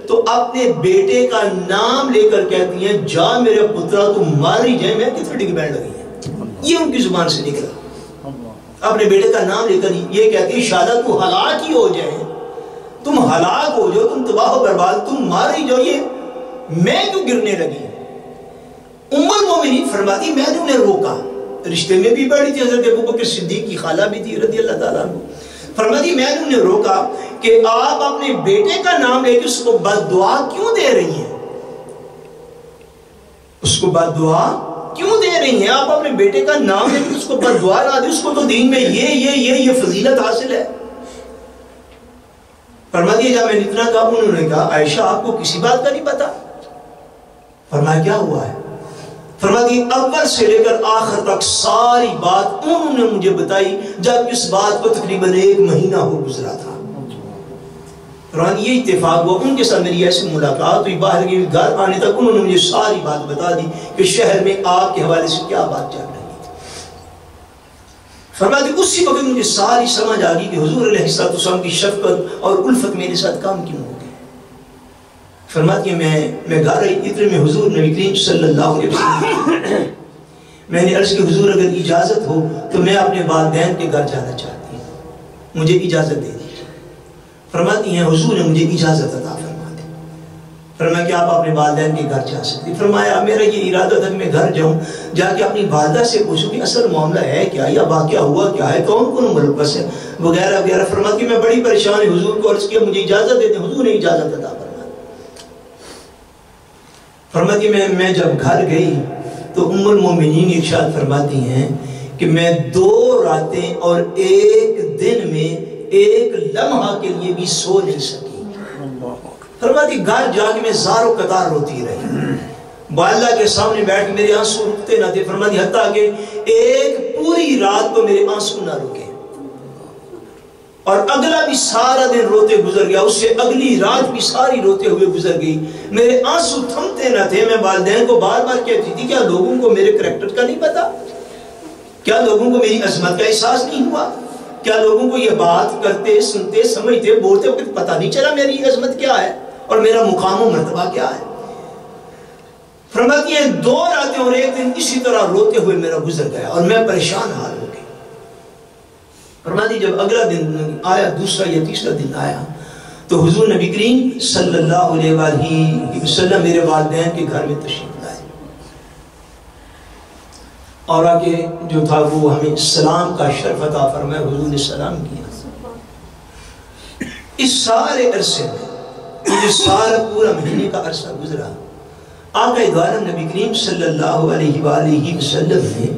تو اپنے بیٹے کا نام لے کر کہتی ہیں جا میرے پترا تم ماری جائے، میں کتنے ڈگ بیٹھ لگی ہیں۔ یہ ان کی زبان سے نکلا، اپنے بیٹے کا نام لے کر یہ کہتی ہے شادہ تو ہلاک ہی ہو جائے، تم ہلاک ہو جاؤ، تم تباہ و برباد، تم ماری جاؤ، یہ میں کیوں گرنے لگی؟ ام المومنین فرماتی میں نے انہیں روکا، رشتے میں بھی بڑی تھی، حضرت ابوبکر صدیق کی خالہ بھی تھی رضی اللہ تعالیٰ عنہ۔ فرماتی میں نے انہیں روکا کہ آپ اپنے بیٹے کا نام لے کے اس کو بد دعا کیوں دے رہی ہیں؟ اس کو بد دعا کیوں دے رہی ہیں؟ آپ اپنے بیٹے کا نام لے کے اس کو بد دعا نہ دیں، اس کو تو دین میں یہ فضیلت حاصل ہے۔ فرماتی ہے جب میں نے اتنا کہا، انہوں نے کہا عائشہ آپ کو کسی بات کا نہیں پتا؟ فرمایا کیا ہوا ہے؟ فرماتی اول سے لے کر آخر تک ساری بات انہوں نے مجھے بتائی، جب اس بات کو تقریباً 1 مہینہ ہو گزرا تھا۔ فرماتی یہ اتفاق ہوا، ان کے ساتھ میری ایسی ملاقات ہوئی، باہر کے گھر آنے تک انہوں نے مجھے ساری بات بتا دی کہ شہر میں آپ کے حوالے سے کیا بات چل رہی ہے۔ فرماتی اسی وقت مجھے ساری سمجھ آ گئی کہ حضور علیہ السلام کی شفقت اور الفت میرے ساتھ کام کیوں ہو گئی۔ فرماتی ہے میں گھر آئی، اتنے میں حضور نبی کریم صلی اللہ علیہ وسلم میں نے عرض کی حضور اگر اجازت ہو تو میں اپنے والدین کے گھر جانا چاہتی ہوں، مجھے اجازت دے دیجیے۔ فرماتی ہیں حضور نے مجھے اجازت عطا فرما دی۔ فرمایا کہ آپ اپنے والدین کے گھر جا سکتی۔ فرمایا میرا یہ ارادہ تھا کہ میں گھر جاؤں، جا کے اپنی والدہ سے پوچھوں کہ اصل معاملہ ہے کیا، یا واقعہ ہوا کیا ہے، کون کون ملبس ہے وغیرہ وغیرہ۔ فرماتی میں بڑی پریشان حضور کو عرض کیا مجھے اجازت دے دیں، حضور نے اجازت عطا فرما۔ فرماتی میں جب گھر گئی تو ام المومنین ارشاد فرماتی ہیں کہ میں 2 راتیں اور 1 دن میں 1 لمحہ کے لیے بھی سو نہیں سکی۔ فرماتی گھر جا کے میں زارو قطار روتی رہی، والدہ کے سامنے بیٹھ کے میرے آنسو رکتے نہ تھے۔ فرماتی حتیٰ کہ 1 پوری رات کو میرے آنسو نہ رکے، اور اگلا بھی سارا دن روتے گزر گیا، اس سے اگلی رات بھی ساری روتے ہوئے گزر گئی، میرے آنسو تھمتے نہ تھے۔ میں والدین کو بار بار کہتی تھی کیا لوگوں کو میرے کریکٹر کا نہیں پتا؟ کیا لوگوں کو میری عظمت کا احساس نہیں ہوا؟ کیا لوگوں کو یہ بات کرتے سنتے سمجھتے بولتے وقت پتہ نہیں چلا میری عظمت کیا ہے اور میرا مقام و مرتبہ کیا ہے؟ فرماتی ہے 2 راتیں اور 1 دن اسی طرح روتے ہوئے میرا گزر گیا اور میں پریشان حال ہو گئی۔ فرماتی جب اگلا دن آیا، دوسرا یا تیسرا دن آیا، تو حضور نبی کریم صلی اللہ علیہ وآلہ وسلم میرے والدین کے گھر میں تشریف لائے، اور آگے جو تھا وہ ہمیں سلام کا شرف عطا فرمایا، حضور نے سلام کیا۔ اس سارے عرصے میں یہ سارا پورا مہینے کا عرصہ گزرا، آقا دعالم نبی کریم صلی اللہ علیہ وآلہ وسلم نے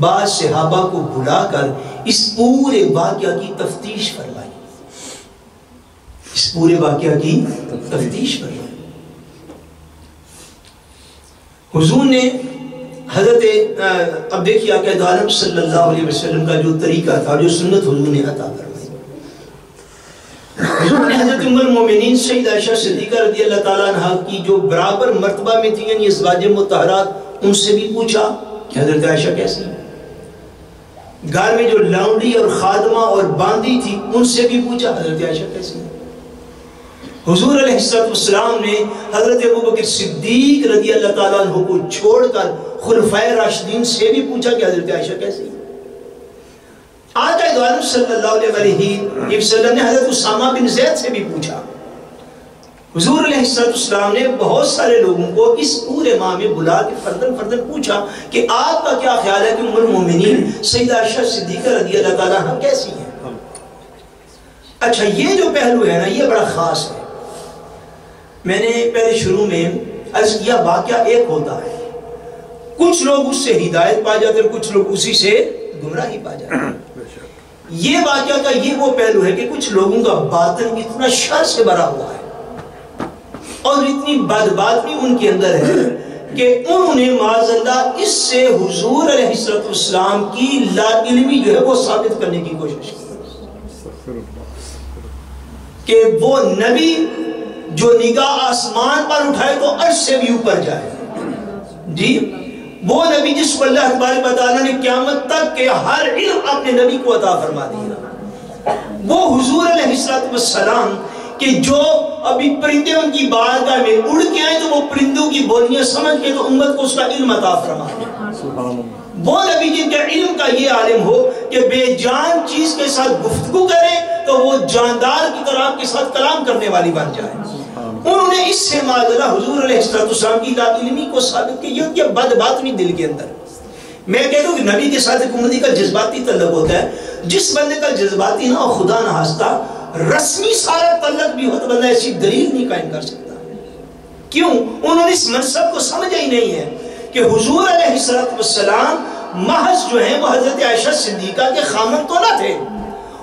بعض صحابہ کو بلا کر اس پورے واقعہ کی تفتیش فرمائی، اس پورے واقعہ کی تفتیش فرمائی۔ حضور نے حضرت اب دیکھیے آقا دعالم صلی اللہ علیہ وسلم کا جو طریقہ تھا، جو سنت حضور نے عطا فرمائی، حضور نے حضرت ام المومنین سیدہ عائشہ صدیقہ رضی اللہ تعالیٰ عنہ کی جو برابر مرتبہ میں تھی، یعنی ازواج مطہرات، ان سے بھی پوچھا کہ حضرت عائشہ کیسی ہیں؟ گھر میں جو لونڈی اور خادمہ اور باندی تھی ان سے بھی پوچھا حضرت عائشہ کیسی ہے۔ حضور علیہ السلام نے حضرت ابوبکر صدیق رضی اللہ تعالیٰ عنہ کو چھوڑ کر خلفائے راشدین سے بھی پوچھا کہ حضرت عائشہ کیسی ہے۔ آقا دو عالم صلی اللہ علیہ وسلم نے حضرت اسامہ بن زید سے بھی پوچھا۔ حضور علیہ السلام نے بہت سارے لوگوں کو اس پورے ماہ میں بلا کے فردن فردن پوچھا کہ آپ کا کیا خیال ہے کہ ام المومنین سیدہ عائشہ صدیقہ رضی اللہ تعالیٰ عنہ کیسی ہیں۔ اچھا یہ جو پہلو ہے نا یہ بڑا خاص ہے۔ میں نے پہلے شروع میں عرض کیا واقعہ ایک ہوتا ہے، کچھ لوگ اس سے ہدایت پا جاتے ہیں، کچھ لوگ اسی سے گمراہی پا جاتے ہیں۔ یہ واقعہ کا یہ وہ پہلو ہے کہ کچھ لوگوں کا باطن اتنا شر سے بھرا ہوا ہے اور اتنی بدباطنی ان کے اندر ہے کہ انہوں نے معاذ اللہ اس سے حضور علیہ السلام کی لا علمی جو ہے وہ ثابت کرنے کی کوشش کی کہ وہ نبی جو نگاہ آسمان پر اٹھائے تو عرش سے بھی اوپر جائے، جی وہ نبی جس کو اللہ تبارک و تعالیٰ نے قیامت تک کے ہر علم اپنے نبی کو عطا فرما دیا، وہ حضور علیہ السلام کہ جو ابھی پرندے ان کی بارگاہ میں اڑ کے آئے تو وہ پرندوں کی بولیاں سمجھ کے تو امت کو اس کا علم عطا فرما دیا، وہ نبی جن کے علم کا یہ عالم ہو کہ بے جان چیز کے ساتھ گفتگو کرے تو وہ جاندار کی طرح آپ کے ساتھ کلام کرنے والی بن جائے۔ انہوں نے اس سے معذلہ حضور علیہ السلام کی لا علمی کو ثابت کی، یہ بد باطنی دل کے اندر۔ میں کہتا ہوں کہ نبی کے ساتھ حکومتی کا جذباتی تعلق ہوتا ہے، جس بندے کا جذباتی نہ ہو خدا نہ ہستا رسمی سارا تعلق بھی ہو تو بندہ ایسی دلیل نہیں قائم کر سکتا۔ کیوں؟ انہوں نے اس منصب کو سمجھا ہی نہیں ہے کہ حضور علیہ السلام محض جو ہیں وہ حضرت عائشہ صدیقہ کے خامن تو نہ تھے،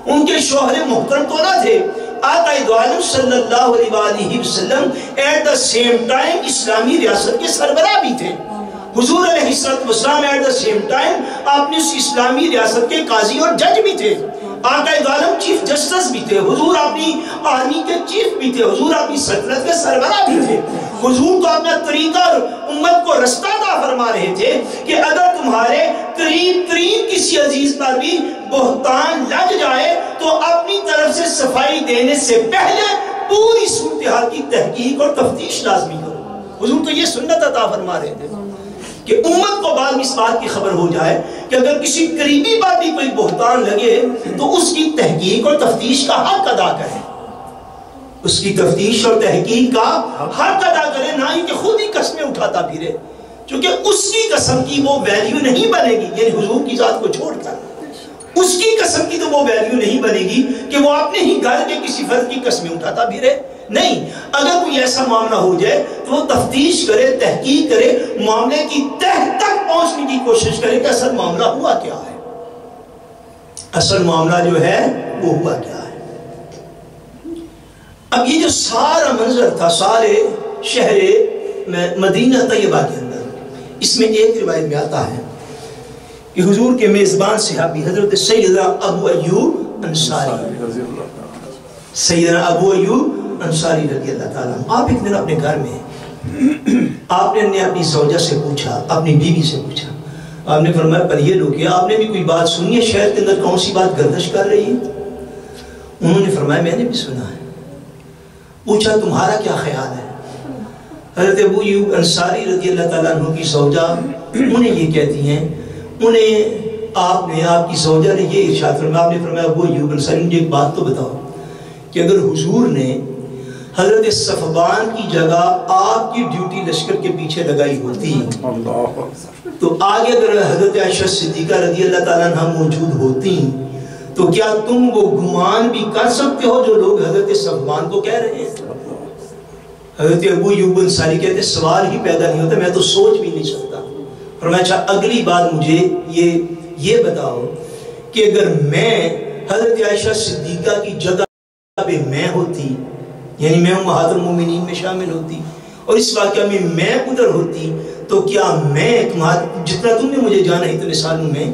ان کے شوہر محترم تو نہ تھے، آقا دو عالم صلی اللہ علیہ وسلم ایٹ دا سیم ٹائم اسلامی ریاست کے سربراہ بھی تھے۔ حضور علیہ السلام ایٹ دا سیم ٹائم اپنی اس اسلامی ریاست کے قاضی اور جج بھی تھے، آقا دو عالم چیف جسٹس بھی تھے، حضور اپنی آرمی کے چیف بھی تھے، حضور اپنی سلطنت کے سربراہ بھی تھے۔ حضور تو اپنا طریقہ اور امت کو رستہ عطا فرما رہے تھے کہ اگر تمہارے قریب ترین کسی عزیز پر بھی بہتان لگ جائے تو اپنی طرف سے صفائی دینے سے پہلے پوری صورتحال کی تحقیق اور تفتیش لازمی کرو۔ حضور تو یہ سنت عطا فرما رہے تھے کہ امت کو بعد میں اس بات کی خبر ہو جائے کہ اگر کسی قریبی پر بھی کوئی بہتان لگے تو اس کی تحقیق اور تفتیش کا حق ادا کرے، اس کی تفتیش اور تحقیق کا حق ادا کرے، نہ ہی کہ خود ہی قسمیں اٹھاتا پھرے، چونکہ اس کی قسم کی وہ ویلیو نہیں بنے گی، یعنی حضور کی ذات کو چھوڑ کر اس کی قسم کی تو وہ ویلیو نہیں بنے گی کہ وہ اپنے ہی گھر کے کسی فرد کی قسمیں اٹھاتا پھرے۔ نہیں، اگر کوئی ایسا معاملہ ہو جائے تو وہ تفتیش کرے، تحقیق کرے، معاملے کی تہ تک پہنچنے کی کوشش کرے کہ اصل معاملہ ہوا کیا ہے، اصل معاملہ جو ہے وہ ہوا کیا ہے۔ اب یہ جو سارا منظر تھا سارے شہر مدینہ طیبہ کے اندر، اس میں ایک روایت میں آتا ہے کہ حضور کے میزبان صحابی حضرت سیدنا ابو ایوب انصاری، سیدنا ابو ایوب انصاری رضی اللہ تعالیٰ عنہ، آپ ایک دن اپنے گھر میں آپ نے اپنی زوجہ سے پوچھا، اپنی بیوی سے پوچھا، آپ نے فرمایا پر یہ لوگ کیا آپ نے بھی کوئی بات سنی ہے شہر کے اندر کون سی بات گردش کر رہی ہے؟ انہوں نے فرمایا میں نے بھی سنا ہے۔ پوچھا تمہارا کیا خیال ہے؟ حضرت ابو ایوب انصاری رضی اللہ تعالیٰ عنہ کی زوجہ انہیں یہ کہتی ہیں، انہیں آپ کی زوجہ نے یہ ارشاد فرمایا، آپ نے فرمایا ابو ایوب انصاری مجھے ایک بات تو بتاؤ کہ اگر حضور نے حضرت صفوان کی جگہ آپ کی ڈیوٹی لشکر کے پیچھے لگائی ہوتی تو آگے اگر حضرت عائشہ صدیقہ رضی اللہ تعالیٰ عنہ موجود ہوتی تو کیا تم وہ گمان بھی کر سکتے ہو جو لوگ حضرت صفوان کو کہہ رہے ہیں؟ حضرت ابو ایوب انصاری کہتے سوال ہی پیدا نہیں ہوتا، میں تو سوچ بھی نہیں سکتا۔ فرمایا اچھا اگلی بات مجھے یہ بتاؤ کہ اگر میں حضرت عائشہ صدیقہ کی جگہ پہ میں ہوتی، یعنی میں امہات المومنین میں شامل ہوتی اور اس واقعہ میں ادھر ہوتی تو کیا میں جتنا تم نے مجھے جانا اتنے سالوں میں،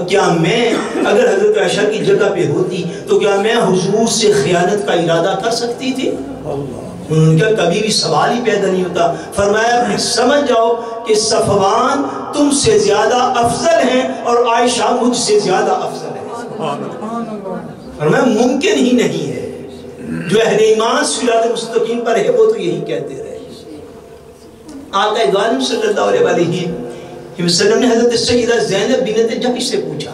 کیا میں اگر حضرت عائشہ کی جگہ پہ ہوتی تو کیا میں حضور سے خیانت کا ارادہ کر سکتی تھی؟ انہوں نے کہا کبھی بھی سوال ہی پیدا نہیں ہوتا. فرمایا پھر سمجھ جاؤ کہ صفوان تم سے زیادہ افضل ہیں اور عائشہ مجھ سے زیادہ افضل ہے. فرمایا ممکن ہی نہیں ہے. جو اہل ایمان صراط مستقیم پر ہے وہ تو یہی کہتے رہے. آقا دو صلی اللہ علیہ وسلم نے حضرت سیدہ زینب بنت جحش سے پوچھا.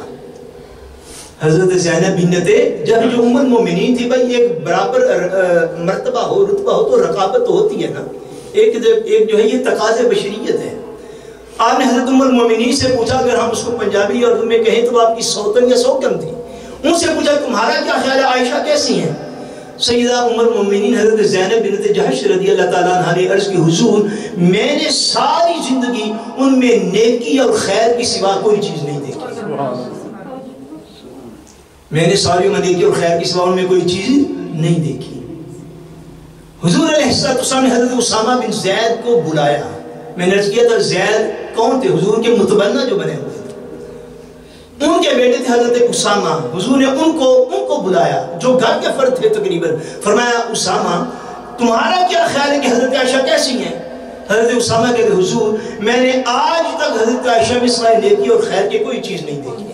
حضرت زینب بنت جحش جو ام المومنین تھی، بھائی ایک برابر مرتبہ ہو، رتبہ ہو تو رقابت ہوتی ہے نا. ایک جو ہے یہ تقاضے بشریت ہے. آپ نے حضرت ام المومنین سے پوچھا، اگر ہم اس کو پنجابی اور میں کہیں تو آپ کی سوتن یا سوکن تھی. ان سے پوچھا تمہارا کیا خیال ہے، عائشہ کیسی ہیں؟ سیدہ ام المومنین حضرت زینب بنت جحش رضی اللہ تعالیٰ عنہ نے عرض کی حضور میں نے ساری زندگی ان میں نیکی اور خیر کی سوا کوئی چیز نہیں دیکھی. میں نے ساری نیکی اور خیر کی سوا ان میں کوئی چیز نہیں دیکھی. حضور علیہ السلام نے حضرت اسامہ بن زید کو بلایا. میں نے عرض کیا تھا زید کون تھے؟ حضور کے متبنہ جو بنے ہوئے تھے، ان کے بیٹے تھے حضرت اسامہ. حضور نے ان کو بلایا جو گھر کے فرد تھے تقریباً. فرمایا اسامہ تمہارا کیا خیال ہے کہ حضرت عائشہ کیسی ہیں؟ حضرت اسامہ کہتے حضور میں نے آج تک حضرت عائشہ میں سوائے نیکی اور خیر کے کوئی چیز نہیں دیکھی.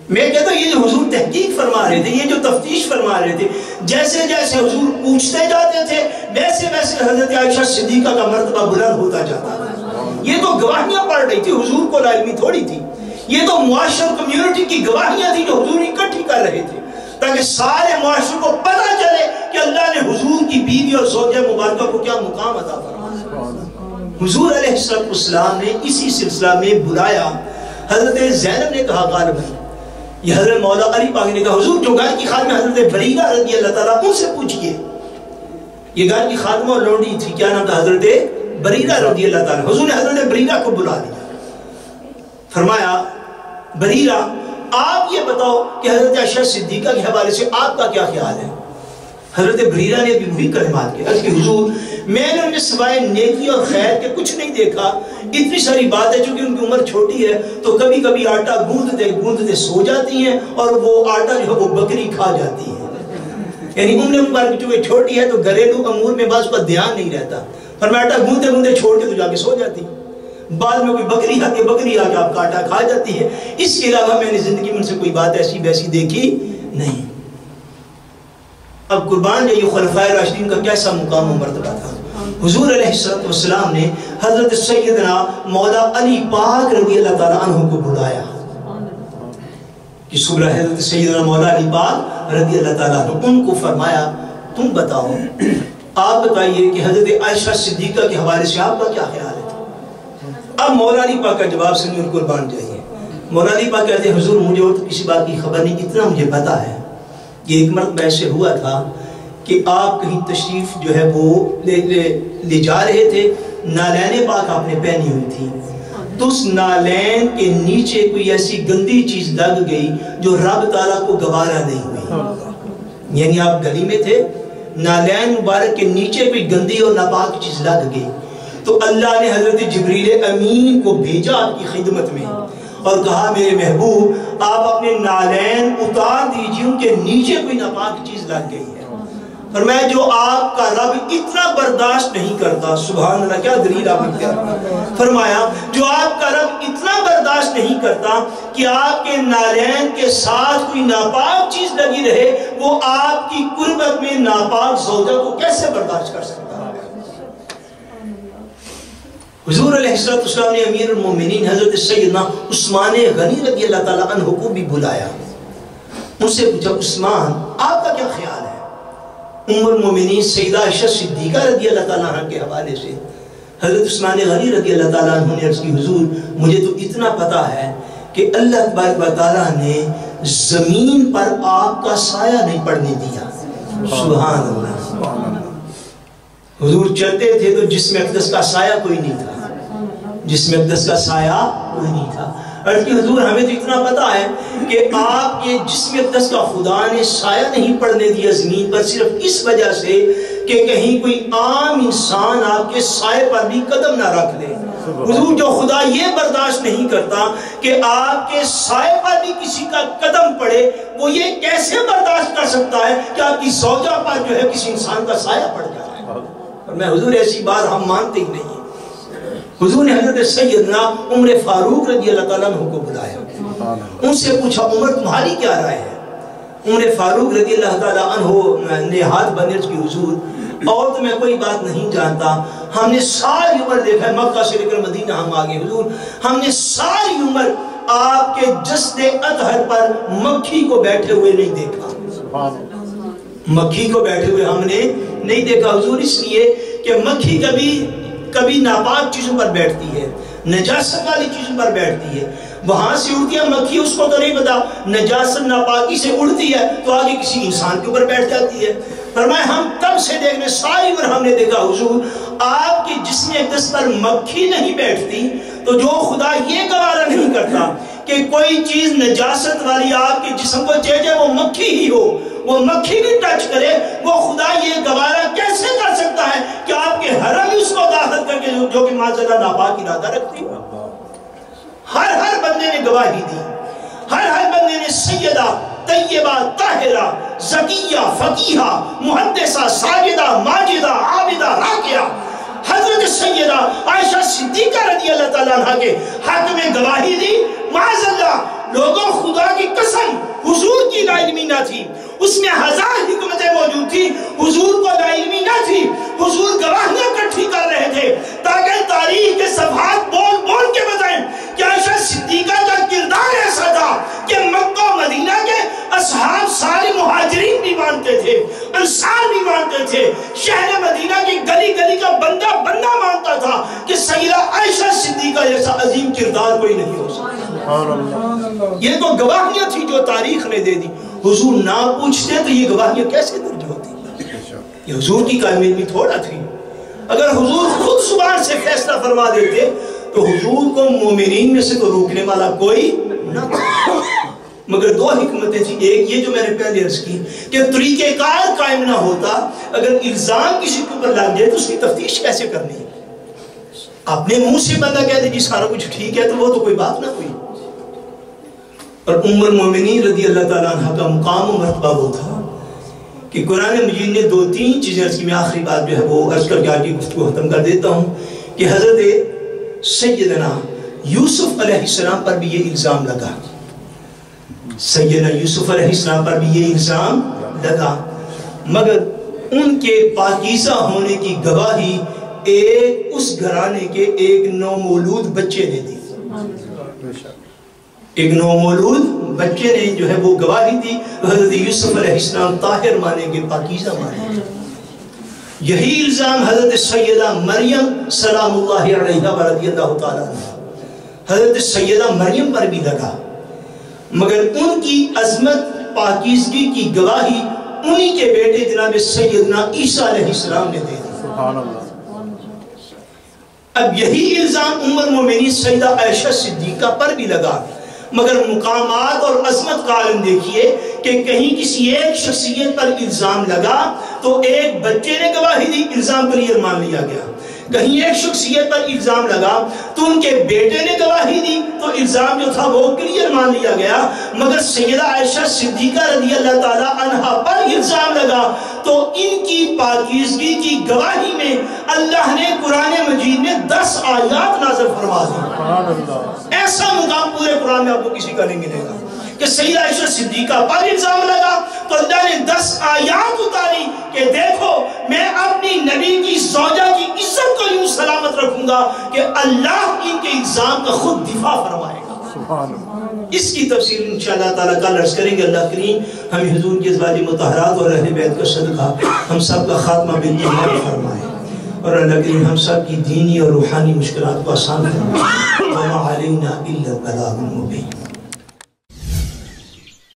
میں کہتا ہوں یہ جو حضور تحقیق فرما رہے تھے، یہ جو تفتیش فرما رہے تھے، جیسے جیسے حضور پوچھتے جاتے تھے ویسے ویسے حضرت عائشہ صدیقہ کا مرتبہ بلند ہوتا جاتا تھا. یہ تو گواہیاں پڑھ رہی تھی، حضور کو علمی تھوڑی تھی. یہ تو معاشر کمیونٹی کی گواہیاں تھی جو حضور اکٹھی کر رہے تھے تاکہ سارے معاشرے کو پتہ چلے کہ اللہ نے حضور کی بیوی اور زوجہ مبارکہ کو کیا مقام عطا فرمایا. حضور علیہ السلام نے اسی سلسلہ میں بلایا. حضرت زینب نے کہا غالباً یہ حضرت مولا علی پاک نے کہا حضور جو گھر کی خادمہ حضرت بریرہ رضی اللہ تعالیٰ ان سے پوچھئے. یہ گھر کی خادمہ اور لونڈی تھی، کیا نام تھا؟ حضرت بریرہ رضی اللہ تعالیٰ. حضور نے حضرت بریرہ کو بلا لیا. فرمایا بریرہ آپ یہ بتاؤ کہ حضرت عائشہ صدیقہ کے حوالے سے آپ کا کیا خیال ہے؟ حضرت بریرہ نے بھی وہی کلمات کیا کہ حضور میں نے انہیں سوائے نیکی اور خیر کے کچھ نہیں دیکھا. اتنی ساری بات ہے چونکہ ان کی عمر چھوٹی ہے تو کبھی کبھی آٹا گوندتے سو جاتی ہیں اور وہ آٹا جو ہے وہ بکری کھا جاتی ہے. یعنی عمر مبارک چونکہ چھوٹی ہے تو گھریلو امور میں بعض کا دھیان نہیں رہتا. پر میں آٹا گوندتے چھوڑ کے تو جا کے سو جاتی. بعد میں کوئی بکری آتی ہے، بکری آ کے آپ کا آٹا کھا جاتی ہے. اس کے علاوہ میں نے زندگی میں ان سے کوئی بات ایسی ویسی دیکھی نہیں. اب قربان جائیے خلفائے راشدین کا کیسا مقام و مرتبہ تھا. حضور علیہ السلام نے حضرت سیدنا مولا علی پاک رضی اللہ تعالیٰ عنہ کو بلایا کہ صبح حضرت سیدنا مولا علی پاک رضی اللہ تعالیٰ عنہ. ان کو فرمایا تم بتاؤ، آپ بتائیے کہ حضرت عائشہ صدیقہ کے حوالے سے آپ کا کیا خیال ہے. اب مولا علی پاک کا جواب سنیے اور قربان جائیے. مولا علی پاک کہتے ہیں حضور مجھے اور تو کسی بات کی خبر نہیں، اتنا مجھے پتا ہے کہ ایک مرتبہ ایسے ہوا تھا کہ آپ کہیں تشریف جو ہے وہ لے جا رہے تھے. نالین پاک آپ نے پہنی ہوئی تھی تو اس نالین کے نیچے کوئی ایسی گندی چیز لگ گئی جو رب تعالیٰ کو گوارا نہیں ہوئی. یعنی آپ گلی میں تھے، نالین مبارک کے نیچے کوئی گندی اور ناپاک چیز لگ گئی تو اللہ نے حضرت جبریل امین کو بھیجا آپ کی خدمت میں اور کہا میرے محبوب آپ اپنے نالین اتار دیجئے، ان کے نیچے کوئی ناپاک چیز لگ گئی ہے. فرمایا جو آپ کا رب اتنا برداشت نہیں کرتا، سبحان اللہ کیا دلیل آپ نے. فرمایا جو آپ کا رب اتنا برداشت نہیں کرتا کہ آپ کے نالین کے ساتھ کوئی ناپاک چیز لگی رہے، وہ آپ کی قربت میں ناپاک زوجہ کو کیسے برداشت کر سکتا ہے. حضور علیہ السلام نے امیر المومنین حضرت سیدنا عثمان غنی رضی اللہ تعالیٰ عنہ کو بھی بلایا. ان سے پوچھا عثمان آپ کا کیا خیال ہے. ام المومنین سیدہ عائشہ صدیقہ رضی اللہ تعالیٰ عنہ کے حوالے سے حضرت عثمان غنی رضی اللہ تعالیٰ عنہ نے عرض کی حضور مجھے تو اتنا پتا ہے کہ اللہ تبارک و تعالیٰ نے زمین پر آپ کا سایہ نہیں پڑنے دیا. سبحان اللہ. حضور چلتے تھے تو جسم اقدس کا سایہ کوئی نہیں تھا، جسم اقدس کا سایہ کوئی نہیں تھا. عرض کی حضور ہمیں تو اتنا پتا ہے کہ آپ کے جسم اقدس کا خدا نے سایہ نہیں پڑنے دیا زمین پر صرف اس وجہ سے کہ کہیں کوئی عام انسان آپ کے سائے پر بھی قدم نہ رکھ لے. حضور جو خدا یہ برداشت نہیں کرتا کہ آپ کے سائے پر بھی کسی کا قدم پڑے، وہ یہ کیسے برداشت کر سکتا ہے کہ آپ کی زوجہ پر جو ہے کسی انسان کا سایہ پڑ جائے؟ اور میں حضور ایسی بات ہم مانتے ہی نہیں. حضور نے حضرت سیدنا عمر فاروق رضی اللہ تعالیٰ عنہ کو بلایا، ان سے پوچھا عمر تمہاری کیا رائے ہے؟ عمر فاروق رضی اللہ تعالیٰ عنہ نے ہاتھ بندھے کی حضور اور تو میں کوئی بات نہیں جانتا، ہم نے ساری عمر دیکھا ہے، مکہ سے لے کر مدینہ ہم آگے حضور، ہم نے ساری عمر آپ کے جسد اطہر پر مکھی کو بیٹھے ہوئے نہیں دیکھا. مکھی کو بیٹھے ہوئے ہم نے نہیں دیکھا حضور، اس لیے کہ مکھی کبھی ناپاک چیزوں پر بیٹھتی ہے، نجاست والی چیزوں پر بیٹھتی ہے، وہاں سے اڑتی ہے مکھی، اس کو تو نہیں پتا نجاست ناپاکی سے اڑتی ہے تو آگے کسی انسان کے اوپر بیٹھ جاتی ہے. فرمایا ہم تب سے دیکھنے ساری عمر ہم نے دیکھا حضور آپ کے جسم اقدس پر مکھی نہیں بیٹھتی، تو جو خدا یہ گوارا نہیں کرتا کہ کوئی چیز نجاست والی آپ کے جسم کو چیجے وہ مکھی ہی ہو، وہ مکھی بھی ٹچ کرے، وہ خدا یہ گوارا کیسے کر سکتا ہے کہ آپ کے حرم ہی اس کو داخل کر کے جو کہ معذرہ ناپاک ارادہ رکھتی ہو. ہر بندے نے گواہی دی، ہر بندے نے سیدہ طیبہ طاہرہ زکیہ فقیہہ محدثہ ساجدہ ماجدہ عابدہ راکعہ حضرت سیدہ عائشہ صدیقہ رضی اللہ تعالیٰ عنہ کے حق میں گواہی دی. معاذ اللہ لوگوں خدا کی قسم حضور کی لا علمی نہ تھی، اس میں ہزار حکمتیں موجود تھی، حضور کو لا علمی نہ تھی. حضور گواہیاں اکٹھی کر رہے تھے تاکہ تاریخ کے صفحات بول کے بتائیں کہ عائشہ صدیقہ کا کردار ایسا تھا کہ مکہ و مدینہ کے اصحاب سارے مہاجرین بھی مانتے تھے، انصار بھی مانتے تھے، شہر مدینہ کی گلی گلی کا بندہ مانتا تھا کہ سیدہ عائشہ صدیقہ جیسا عظیم کردار کوئی نہیں ہو سکتا. یہ تو گواہیاں تھی جو تاریخ نے دے دی. حضور نہ پوچھتے تو یہ گواہیاں کیسے درج ہوتی؟ یہ حضور کی کامل بھی تھوڑا تھی. اگر حضور خود زبان سے فیصلہ فرما دیتے تو حضور کو مومنین میں سے تو روکنے والا کوئی نہ تھا. مگر دو حکمتیں تھی، ایک یہ جو میں نے پہلے عرض کی کہ طریقہ کار قائم نہ ہوتا، اگر الزام کسی کے اوپر لگ جائے تو اس کی تفتیش کیسے کرنی ہے؟ اپنے منہ سے بندہ کہتے جی سارا کچھ ٹھیک ہے تو وہ تو کوئی بات نہ ہوئی. اور ام المومنین رضی اللہ تعالیٰ عنہ کا مقام و مرتبہ وہ تھا کہ قرآن مجید نے 2-3 چیزیں عرض کی. میں آخری بات جو ہے وہ عرض کر کے آگے گفتگو ختم کر دیتا ہوں کہ حضرت سیدنا یوسف علیہ السلام پر بھی یہ الزام لگا، سیدنا یوسف علیہ السلام پر بھی یہ الزام لگا، مگر ان کے پاکیزہ ہونے کی گواہی ایک اس گھرانے کے ایک نومولود بچے نے دی. ایک نومولود بچے نے جو ہے وہ گواہی دی. حضرت یوسف علیہ السلام طاہر مانے گے، پاکیزہ مانے گے. یہی الزام حضرت سیدہ مریم سلام اللہ علیہا و رضی اللہ تعالیٰ عنہ حضرت سیدہ مریم پر بھی لگا، مگر ان کی عظمت پاکیزگی کی گواہی انہی کے بیٹے جناب سیدنا عیسیٰ علیہ السلام نے دے دی. اب یہی الزام ام المومنین سیدہ عائشہ صدیقہ پر بھی لگا، مگر مقامات اور عظمت کا عالم دیکھیے کہ کہیں کسی ایک شخصیت پر الزام لگا تو ایک بچے نے گواہی دی، الزام کلیئر مان لیا گیا. کہیں ایک شخصیت پر الزام لگا تو ان کے بیٹے نے گواہی دی تو الزام جو تھا وہ کلیئر مان لیا گیا. مگر سیدہ عائشہ صدیقہ رضی اللہ تعالیٰ عنہ پر الزام لگا تو ان کی پاکیزگی کی گواہی میں اللہ نے قرآن مجید میں 10 آیات نازل فرما دی. ایسا مقام پورے قرآن میں آپ کو کسی کا نہیں ملے گا کہ سیدہ عائشہ صدیقہ پر الزام لگا تو اللہ نے 10 آیات اتاری کہ دیکھو میں اپنی نبی کی زوجہ کی عزت کو یوں سلامت رکھوں گا کہ اللہ ان کے الزام کا خود دفاع فرمائے گا. اس کی تفصیل انشاءاللہ تعالیٰ کل عرض کریں گے. اللہ کریم ہمیں حضور کے ازواج مطہرات اور اہل بیت کا صدقہ ہم سب کا خاتمہ بالایمان فرمائے، اور اللہ کریم ہم سب کی دینی اور روحانی مشکلات کو آسان فرمائے. وما علینا الا البلاغ المبین.